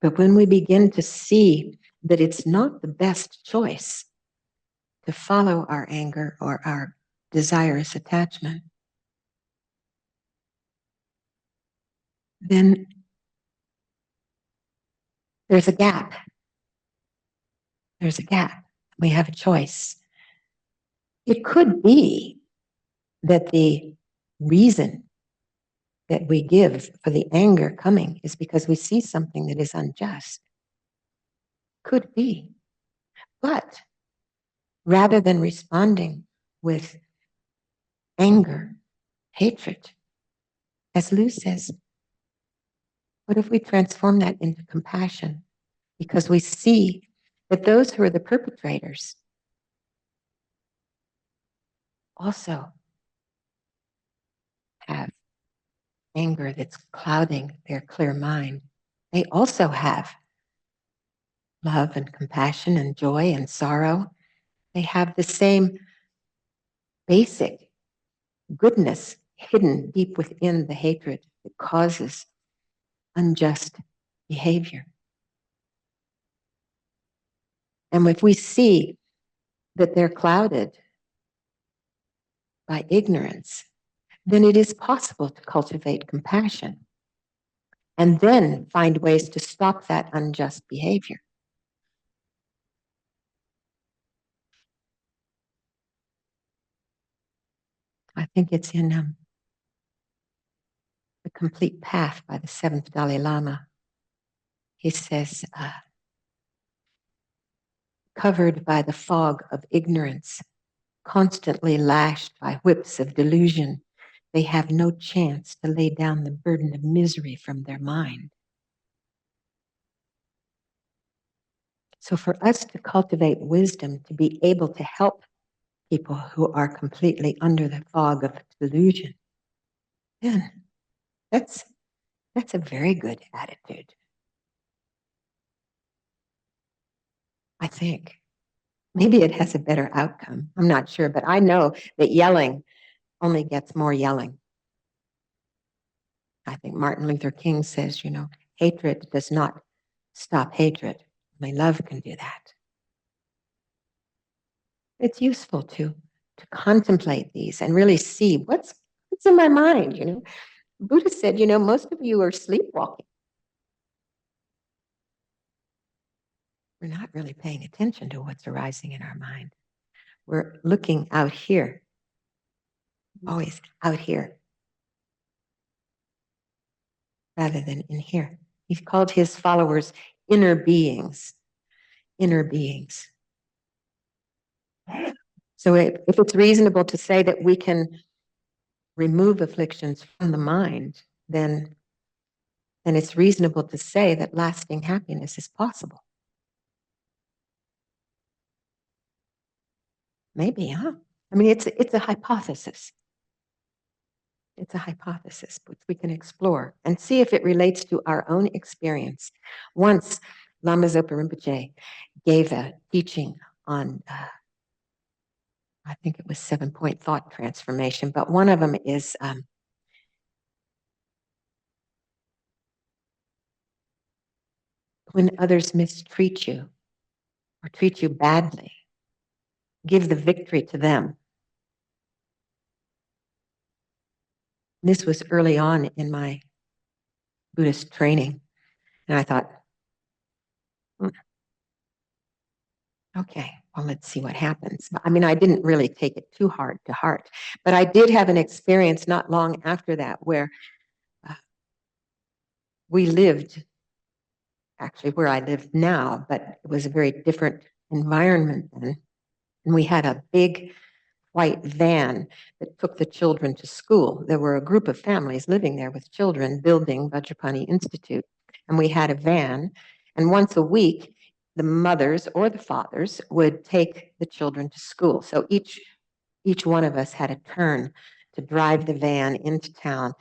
But when we begin to see that it's not the best choice to follow our anger or our desirous attachment, then there's a gap. There's a gap. We have a choice. It could be that the reason that we give for the anger coming is because we see something that is unjust. Could be. But rather than responding with anger, hatred, as Lou says, what if we transform that into compassion? Because we see that those who are the perpetrators also have anger that's clouding their clear mind. They also have love and compassion and joy and sorrow. They have the same basic goodness hidden deep within the hatred that causes unjust behavior. And if we see that they're clouded by ignorance, then it is possible to cultivate compassion and then find ways to stop that unjust behavior. I think it's in The Complete Path by the Seventh Dalai Lama. He says, covered by the fog of ignorance, constantly lashed by whips of delusion, they have no chance to lay down the burden of misery from their mind. So for us to cultivate wisdom, to be able to help people who are completely under the fog of delusion, then that's a very good attitude, I think. Maybe it has a better outcome. I'm not sure, but I know that yelling only gets more yelling. I think Martin Luther King says, hatred does not stop hatred. Only love can do that. It's useful to contemplate these and really see what's in my mind. Buddha said, most of you are sleepwalking. We're not really paying attention to what's arising in our mind. We're looking out here, always out here, rather than in here. He's called his followers inner beings. Inner beings. So if it's reasonable to say that we can remove afflictions from the mind, then it's reasonable to say that lasting happiness is possible. Maybe, huh? I mean, it's a hypothesis. It's a hypothesis which we can explore and see if it relates to our own experience. Once, Lama Zopa Rinpoche gave a teaching on, I think it was 7-point thought transformation, but one of them is when others mistreat you or treat you badly, give the victory to them. This was early on in my Buddhist training. And I thought, "Hmm, okay, well, let's see what happens." I mean, I didn't really take it too hard to heart, but I did have an experience not long after that where uh, we lived actually where I live now, but it was a very different environment then. And we had a big white van that took the children to school. There were a group of families living there with children building Vajrapani Institute. And we had a van. And once a week, the mothers or the fathers would take the children to school. So each one of us had a turn to drive the van into town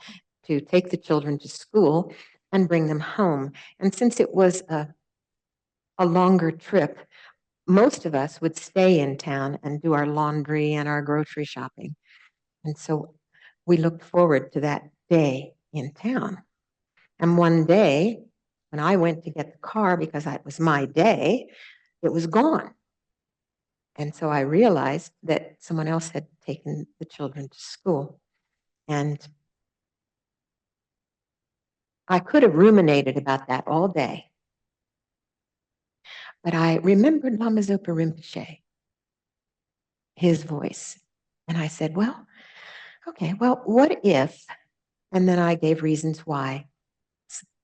to take the children to school and bring them home. And since it was a longer trip, most of us would stay in town and do our laundry and our grocery shopping. And so we looked forward to that day in town. And one day, when I went to get the car because it was my day, it was gone. And so I realized that someone else had taken the children to school. And I could have ruminated about that all day. But I remembered Lama Zopa Rinpoche, his voice. And I said, well, okay, well, what if, and then I gave reasons why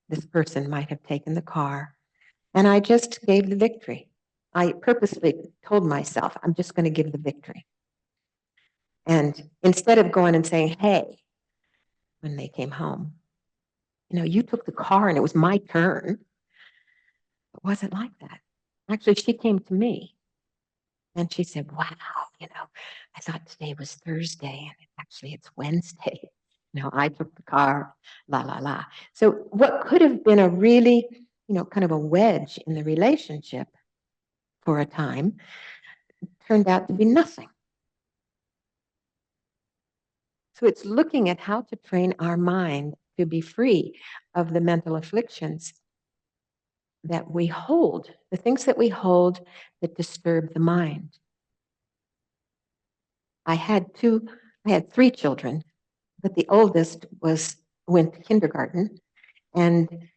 this person might have taken the car. And I just gave the victory. I purposely told myself, I'm just going to give the victory. And instead of going and saying, hey, when they came home, you took the car and it was my turn. It wasn't like that. Actually, she came to me and she said, wow, I thought today was Thursday and actually it's Wednesday. I took the car, la, la, la. So what could have been a really, kind of a wedge in the relationship for a time turned out to be nothing. So it's looking at how to train our mind to be free of the mental afflictions that we hold, the things that we hold that disturb the mind. I had three children, but the oldest went to kindergarten, and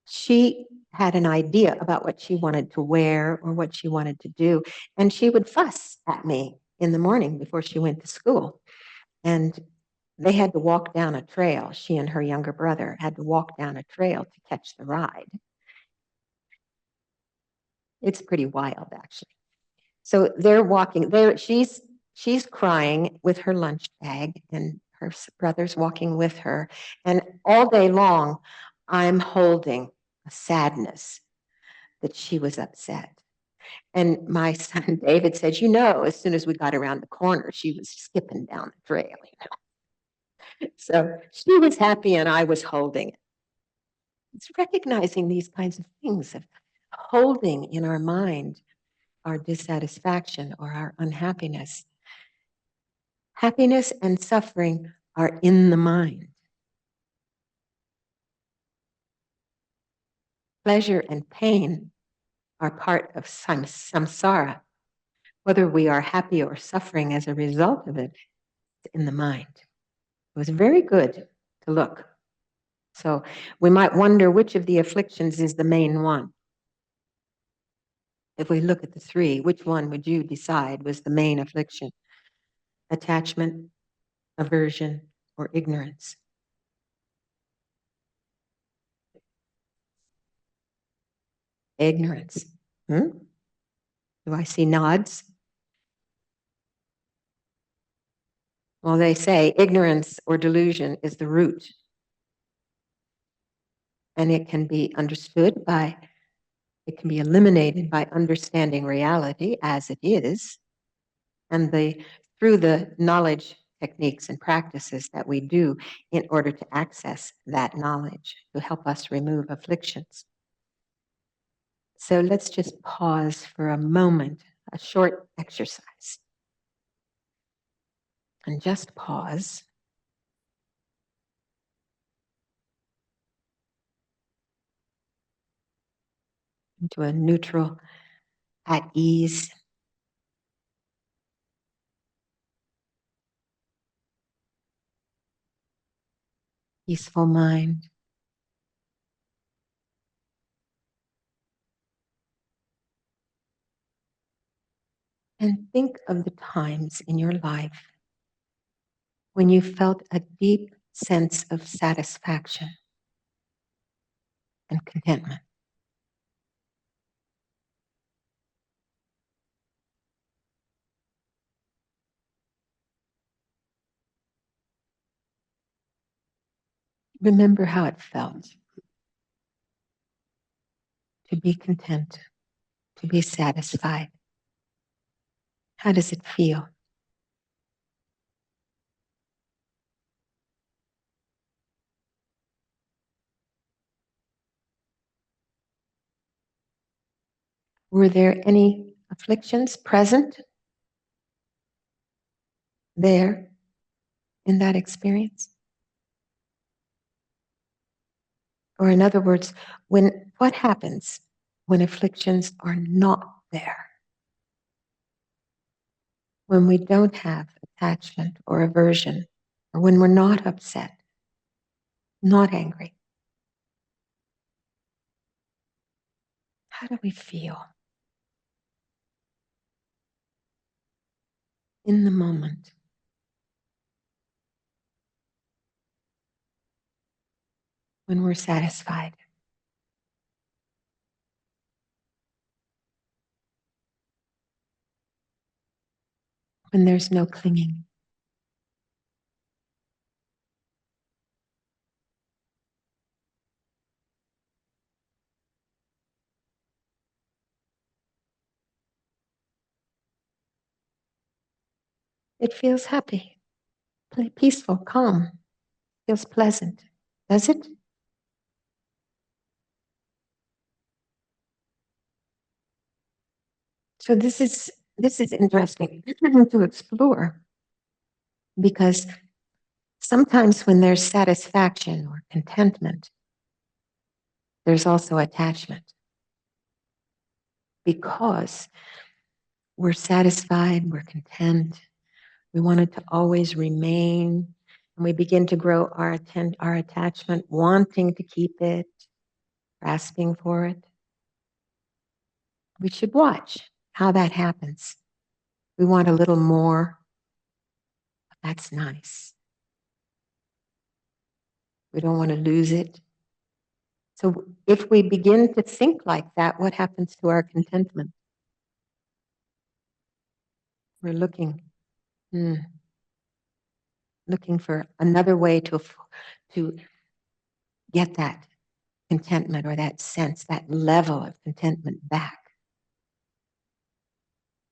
she had an idea about what she wanted to wear or what she wanted to do, and she would fuss at me in the morning before she went to school. And they had to walk down a trail. She and her younger brother had to walk down a trail to catch the ride. It's pretty wild, actually. So they're walking there. She's crying with her lunch bag, and her brother's walking with her. And all day long, I'm holding a sadness that she was upset. And my son David says, as soon as we got around the corner, she was skipping down the trail. So she was happy, and I was holding it. It's recognizing these kinds of things of holding in our mind our dissatisfaction or our unhappiness. Happiness and suffering are in the mind. Pleasure and pain are part of samsara. Whether we are happy or suffering as a result of it, it's in the mind. It was very good to look. So we might wonder which of the afflictions is the main one. If we look at the three, which one would you decide was the main affliction? Attachment, aversion, or ignorance? Ignorance. Do I see nods? Well, they say ignorance or delusion is the root. And it can be eliminated by understanding reality as it is. And through the knowledge techniques and practices that we do in order to access that knowledge to help us remove afflictions. So let's just pause for a moment, a short exercise. And just pause. Into a neutral, at ease, peaceful mind. And think of the times in your life when you felt a deep sense of satisfaction and contentment. Remember how it felt to be content, to be satisfied. How does it feel? Were there any afflictions present there in that experience? Or in other words, what happens when afflictions are not there? When we don't have attachment or aversion, or when we're not upset, not angry. How do we feel in the moment? When we're satisfied. When there's no clinging. It feels happy, peaceful, calm, feels pleasant. Does it? So this is interesting to explore, because sometimes when there's satisfaction or contentment, there's also attachment. Because we're satisfied, we're content, we want it to always remain, and we begin to grow our attachment, wanting to keep it, grasping for it. We should watch how that happens. We want a little more. That's nice. We don't want to lose it. So if we begin to think like that, what happens to our contentment? We're looking for another way to get that contentment or that sense, that level of contentment back.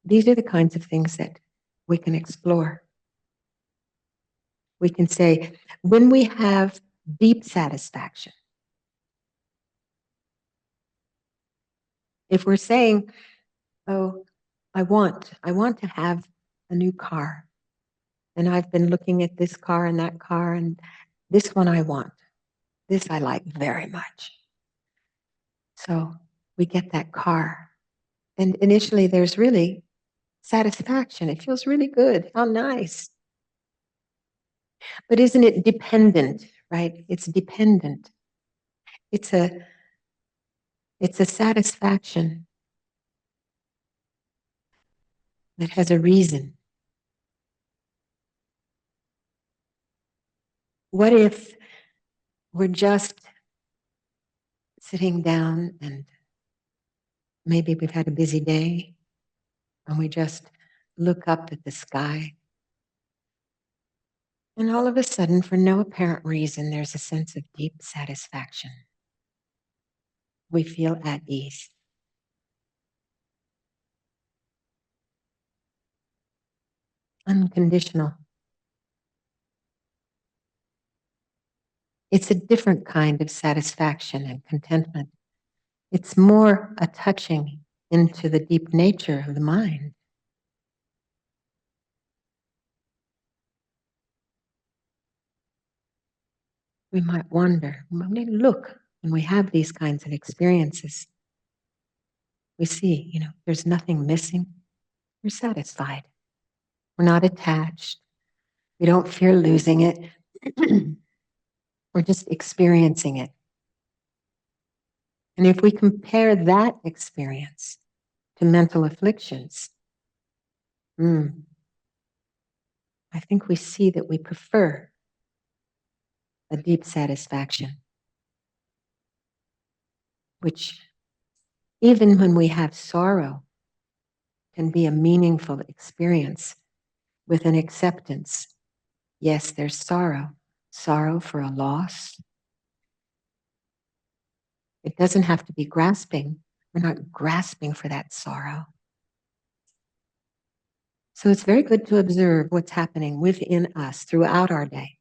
These are the kinds of things that we can explore. We can say, when we have deep satisfaction, if we're saying, oh, I want to have a new car, and I've been looking at this car and that car, and this one I want. This I like very much. So we get that car. And initially there's really satisfaction. It feels really good. How nice. But isn't it dependent, right? It's dependent. It's a satisfaction that has a reason. What if we're just sitting down and maybe we've had a busy day and we just look up at the sky, and all of a sudden, for no apparent reason, there's a sense of deep satisfaction. We feel at ease. Unconditional. It's a different kind of satisfaction and contentment. It's more a touching into the deep nature of the mind. We might wonder, when we look, when we have these kinds of experiences, we see, there's nothing missing. We're satisfied. We're not attached. We don't fear losing it. We're just experiencing it. And if we compare that experience to mental afflictions, I think we see that we prefer a deep satisfaction, which even when we have sorrow can be a meaningful experience with an acceptance. Yes, there's sorrow for a loss. It doesn't have to be grasping. We're not grasping for that sorrow. So it's very good to observe what's happening within us throughout our day,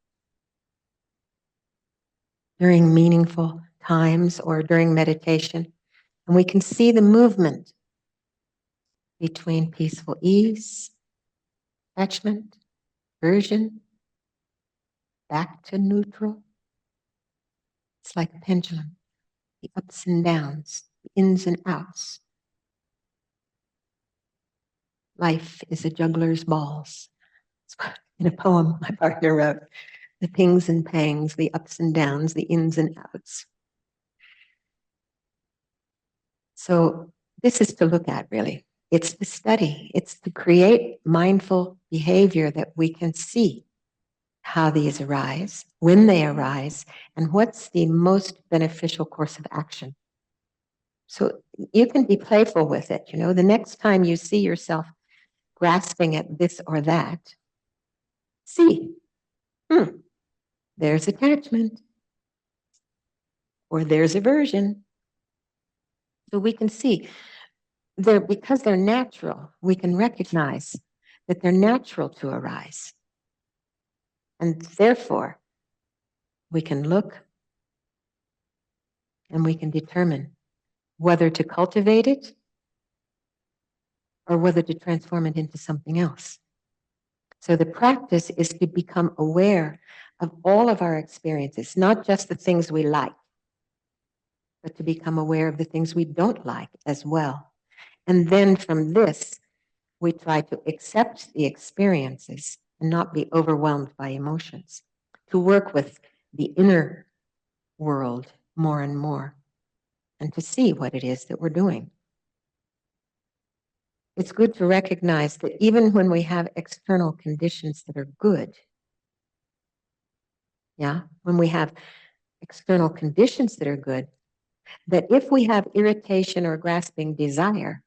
during meaningful times or during meditation. And we can see the movement between peaceful ease, attachment, aversion, back to neutral. It's like a pendulum, the ups and downs, the ins and outs. Life is a juggler's balls. In a poem my partner wrote, the pings and pangs, the ups and downs, the ins and outs. So this is to look at, really. It's to study. It's to create mindful behavior that we can see how these arise, when they arise, and what's the most beneficial course of action. So you can be playful with it. The next time you see yourself grasping at this or that, see, there's attachment, or there's aversion. So we can see, because they're natural, we can recognize that they're natural to arise. And therefore, we can look and we can determine whether to cultivate it or whether to transform it into something else. So the practice is to become aware of all of our experiences, not just the things we like, but to become aware of the things we don't like as well. And then from this, we try to accept the experiences and not be overwhelmed by emotions, to work with the inner world more and more, and to see what it is that we're doing. It's good to recognize that even when we have external conditions that are good, when we have external conditions that are good, that if we have irritation or grasping desire,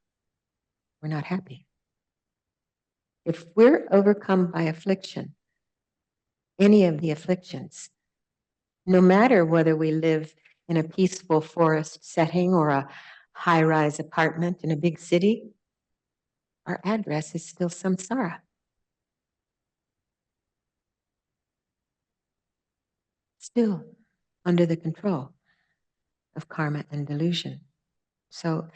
we're not happy. If we're overcome by affliction, any of the afflictions, no matter whether we live in a peaceful forest setting or a high-rise apartment in a big city, our address is still samsara. Still under the control of karma and delusion. So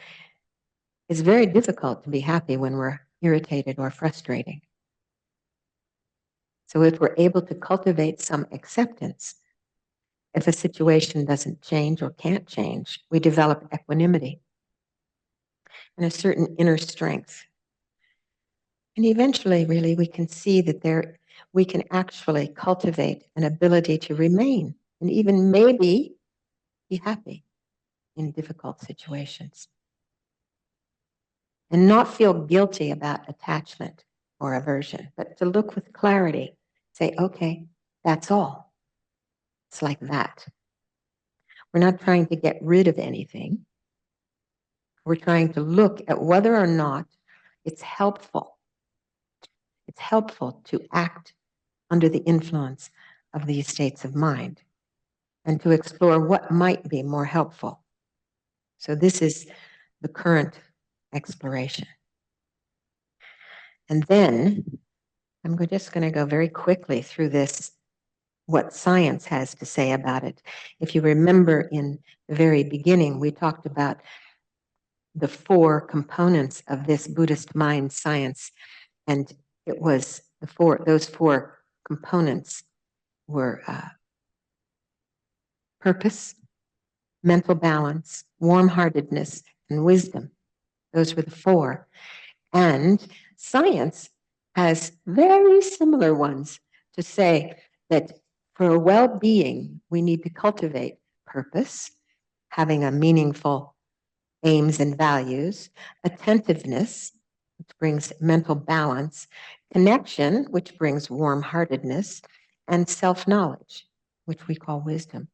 it's very difficult to be happy when we're irritated or frustrating. So if we're able to cultivate some acceptance, if a situation doesn't change or can't change, we develop equanimity and a certain inner strength. And eventually, really, we can see that we can actually cultivate an ability to remain and even maybe be happy in difficult situations. And not feel guilty about attachment or aversion, but to look with clarity, say, okay, that's all. It's like that. We're not trying to get rid of anything. We're trying to look at whether or not it's helpful. It's helpful to act under the influence of these states of mind and to explore what might be more helpful. So this is the current exploration. And then I'm just going to go very quickly through this, what science has to say about it. If you remember in the very beginning, we talked about the 4 components of this Buddhist mind science, and it was those 4 components were purpose, mental balance, warmheartedness, and wisdom. Those were the 4. And science has very similar ones to say that for well-being, we need to cultivate purpose, having a meaningful aims and values, attentiveness, which brings mental balance, connection, which brings warmheartedness, and self-knowledge, which we call wisdom.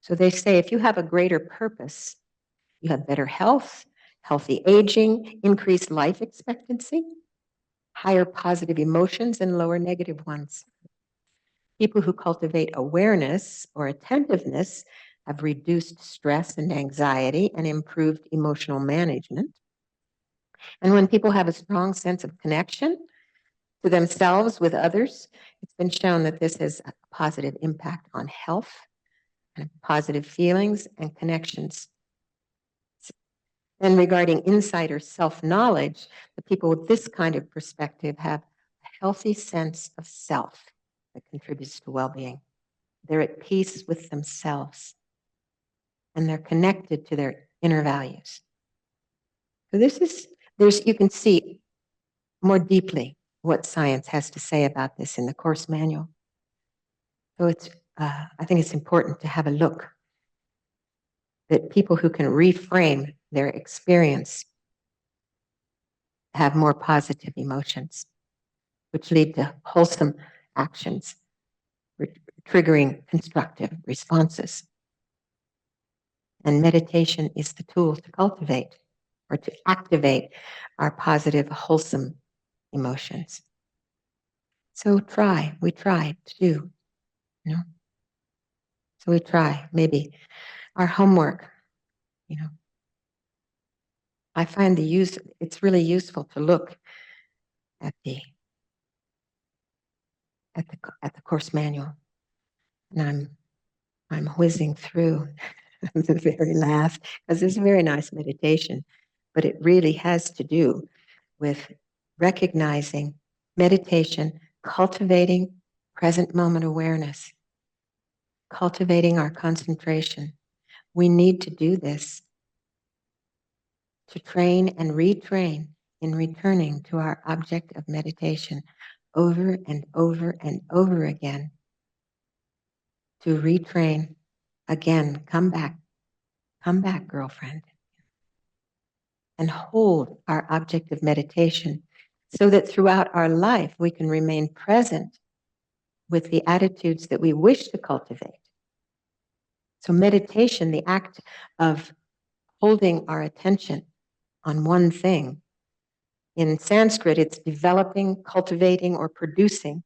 So they say if you have a greater purpose, you have better health, healthy aging, increased life expectancy, higher positive emotions, and lower negative ones. People who cultivate awareness or attentiveness have reduced stress and anxiety and improved emotional management. And when people have a strong sense of connection to themselves with others, it's been shown that this has a positive impact on health and positive feelings and connections. And regarding insight or self-knowledge, the people with this kind of perspective have a healthy sense of self that contributes to well-being. They're at peace with themselves and they're connected to their inner values. So you can see more deeply what science has to say about this in the course manual. So I think it's important to have a look that people who can reframe their experience have more positive emotions, which lead to wholesome actions, triggering constructive responses. And meditation is the tool to cultivate or to activate our positive, wholesome emotions. So we try to do, you know. So we try, maybe our homework, you know. I find it's really useful to look at the course manual. And I'm whizzing through the very last, because it's a very nice meditation, but it really has to do with recognizing meditation, cultivating present moment awareness, cultivating our concentration. We need to do this to train and retrain in returning to our object of meditation over and over and over again. To retrain again, come back, girlfriend, and hold our object of meditation so that throughout our life we can remain present with the attitudes that we wish to cultivate. So meditation, the act of holding our attention on one thing, in Sanskrit it's developing, cultivating, or producing,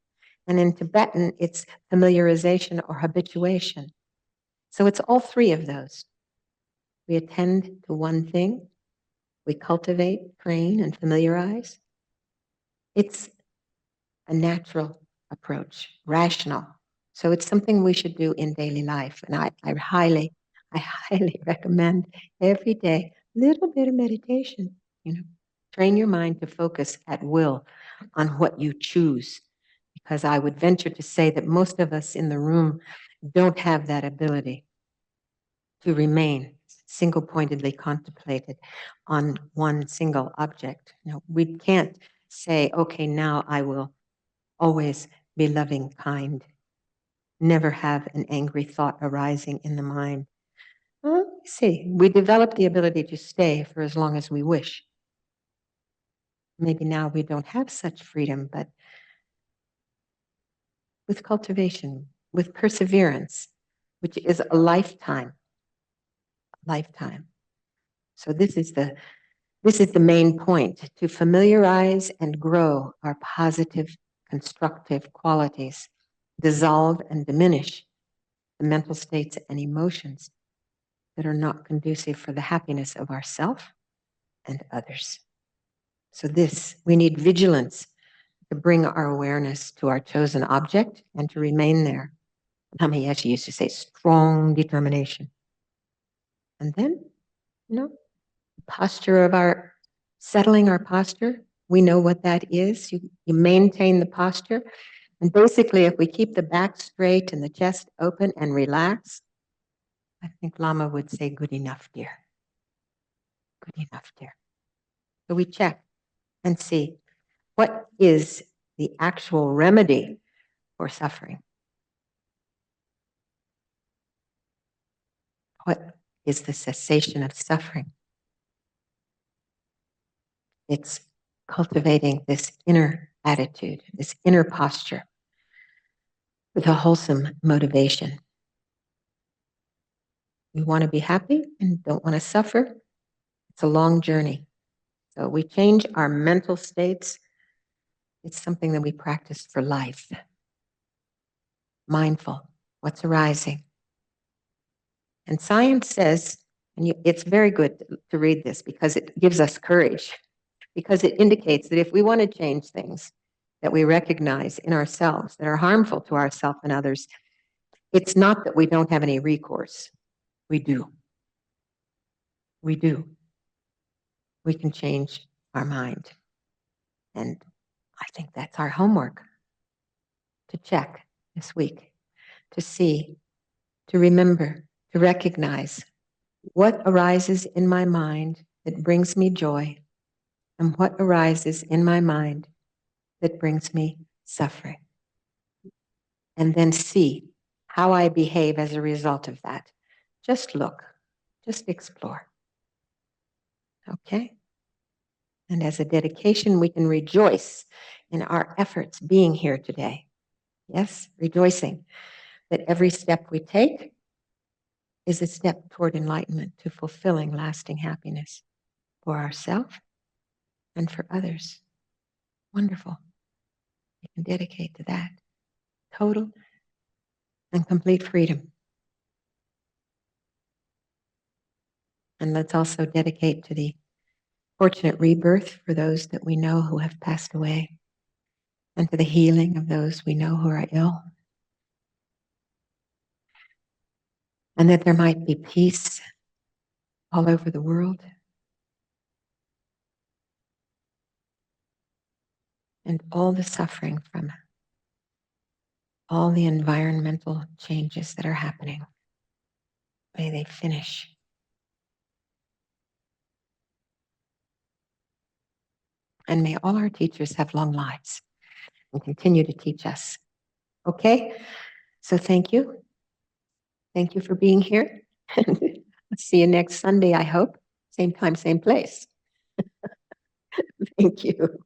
and in Tibetan it's familiarization or habituation. So it's all three of those. We attend to one thing, we cultivate, train, and familiarize. It's a natural approach, rational. So it's something we should do in daily life. And I highly recommend every day a little bit of meditation. You know, train your mind to focus at will on what you choose. Because I would venture to say that most of us in the room don't have that ability to remain single-pointedly contemplated on one single object. You know, we can't say, okay, now I will always be loving, kind, never have an angry thought arising in the mind. Well, see, we develop the ability to stay for as long as we wish. Maybe now we don't have such freedom, but with cultivation, with perseverance, which is a lifetime. So this is the main point, to familiarize and grow our positive, constructive qualities, dissolve and diminish the mental states and emotions that are not conducive for the happiness of ourself and others. So we need vigilance to bring our awareness to our chosen object and to remain there. Hamayashi used to say, strong determination. And then, settling our posture, we know what that is. You maintain the posture. And basically, if we keep the back straight and the chest open and relax, I think Lama would say, good enough, dear. Good enough, dear. So we check and see what is the actual remedy for suffering. What is the cessation of suffering? It's cultivating this inner attitude, this inner posture with a wholesome motivation. We want to be happy and don't want to suffer. It's a long journey. So we change our mental states. It's something that we practice for life. Mindful, what's arising. And science says, and it's very good to read this because it gives us courage, because it indicates that if we want to change things that we recognize in ourselves that are harmful to ourselves and others, it's not that we don't have any recourse. We do. We do. We can change our mind. And I think that's our homework to check this week, to see, to remember, to recognize what arises in my mind that brings me joy and what arises in my mind that brings me suffering. And then see how I behave as a result of that. Just look, just explore. Okay? And as a dedication, we can rejoice in our efforts being here today. Yes, rejoicing that every step we take is a step toward enlightenment, to fulfilling lasting happiness for ourselves and for others. Wonderful. We can dedicate to that. Total and complete freedom. And let's also dedicate to the fortunate rebirth for those that we know who have passed away, and to the healing of those we know who are ill. And that there might be peace all over the world. And all the suffering from all the environmental changes that are happening, may they finish. And may all our teachers have long lives and continue to teach us. Okay? So thank you. Thank you for being here. I'll see you next Sunday, I hope. Same time, same place. Thank you.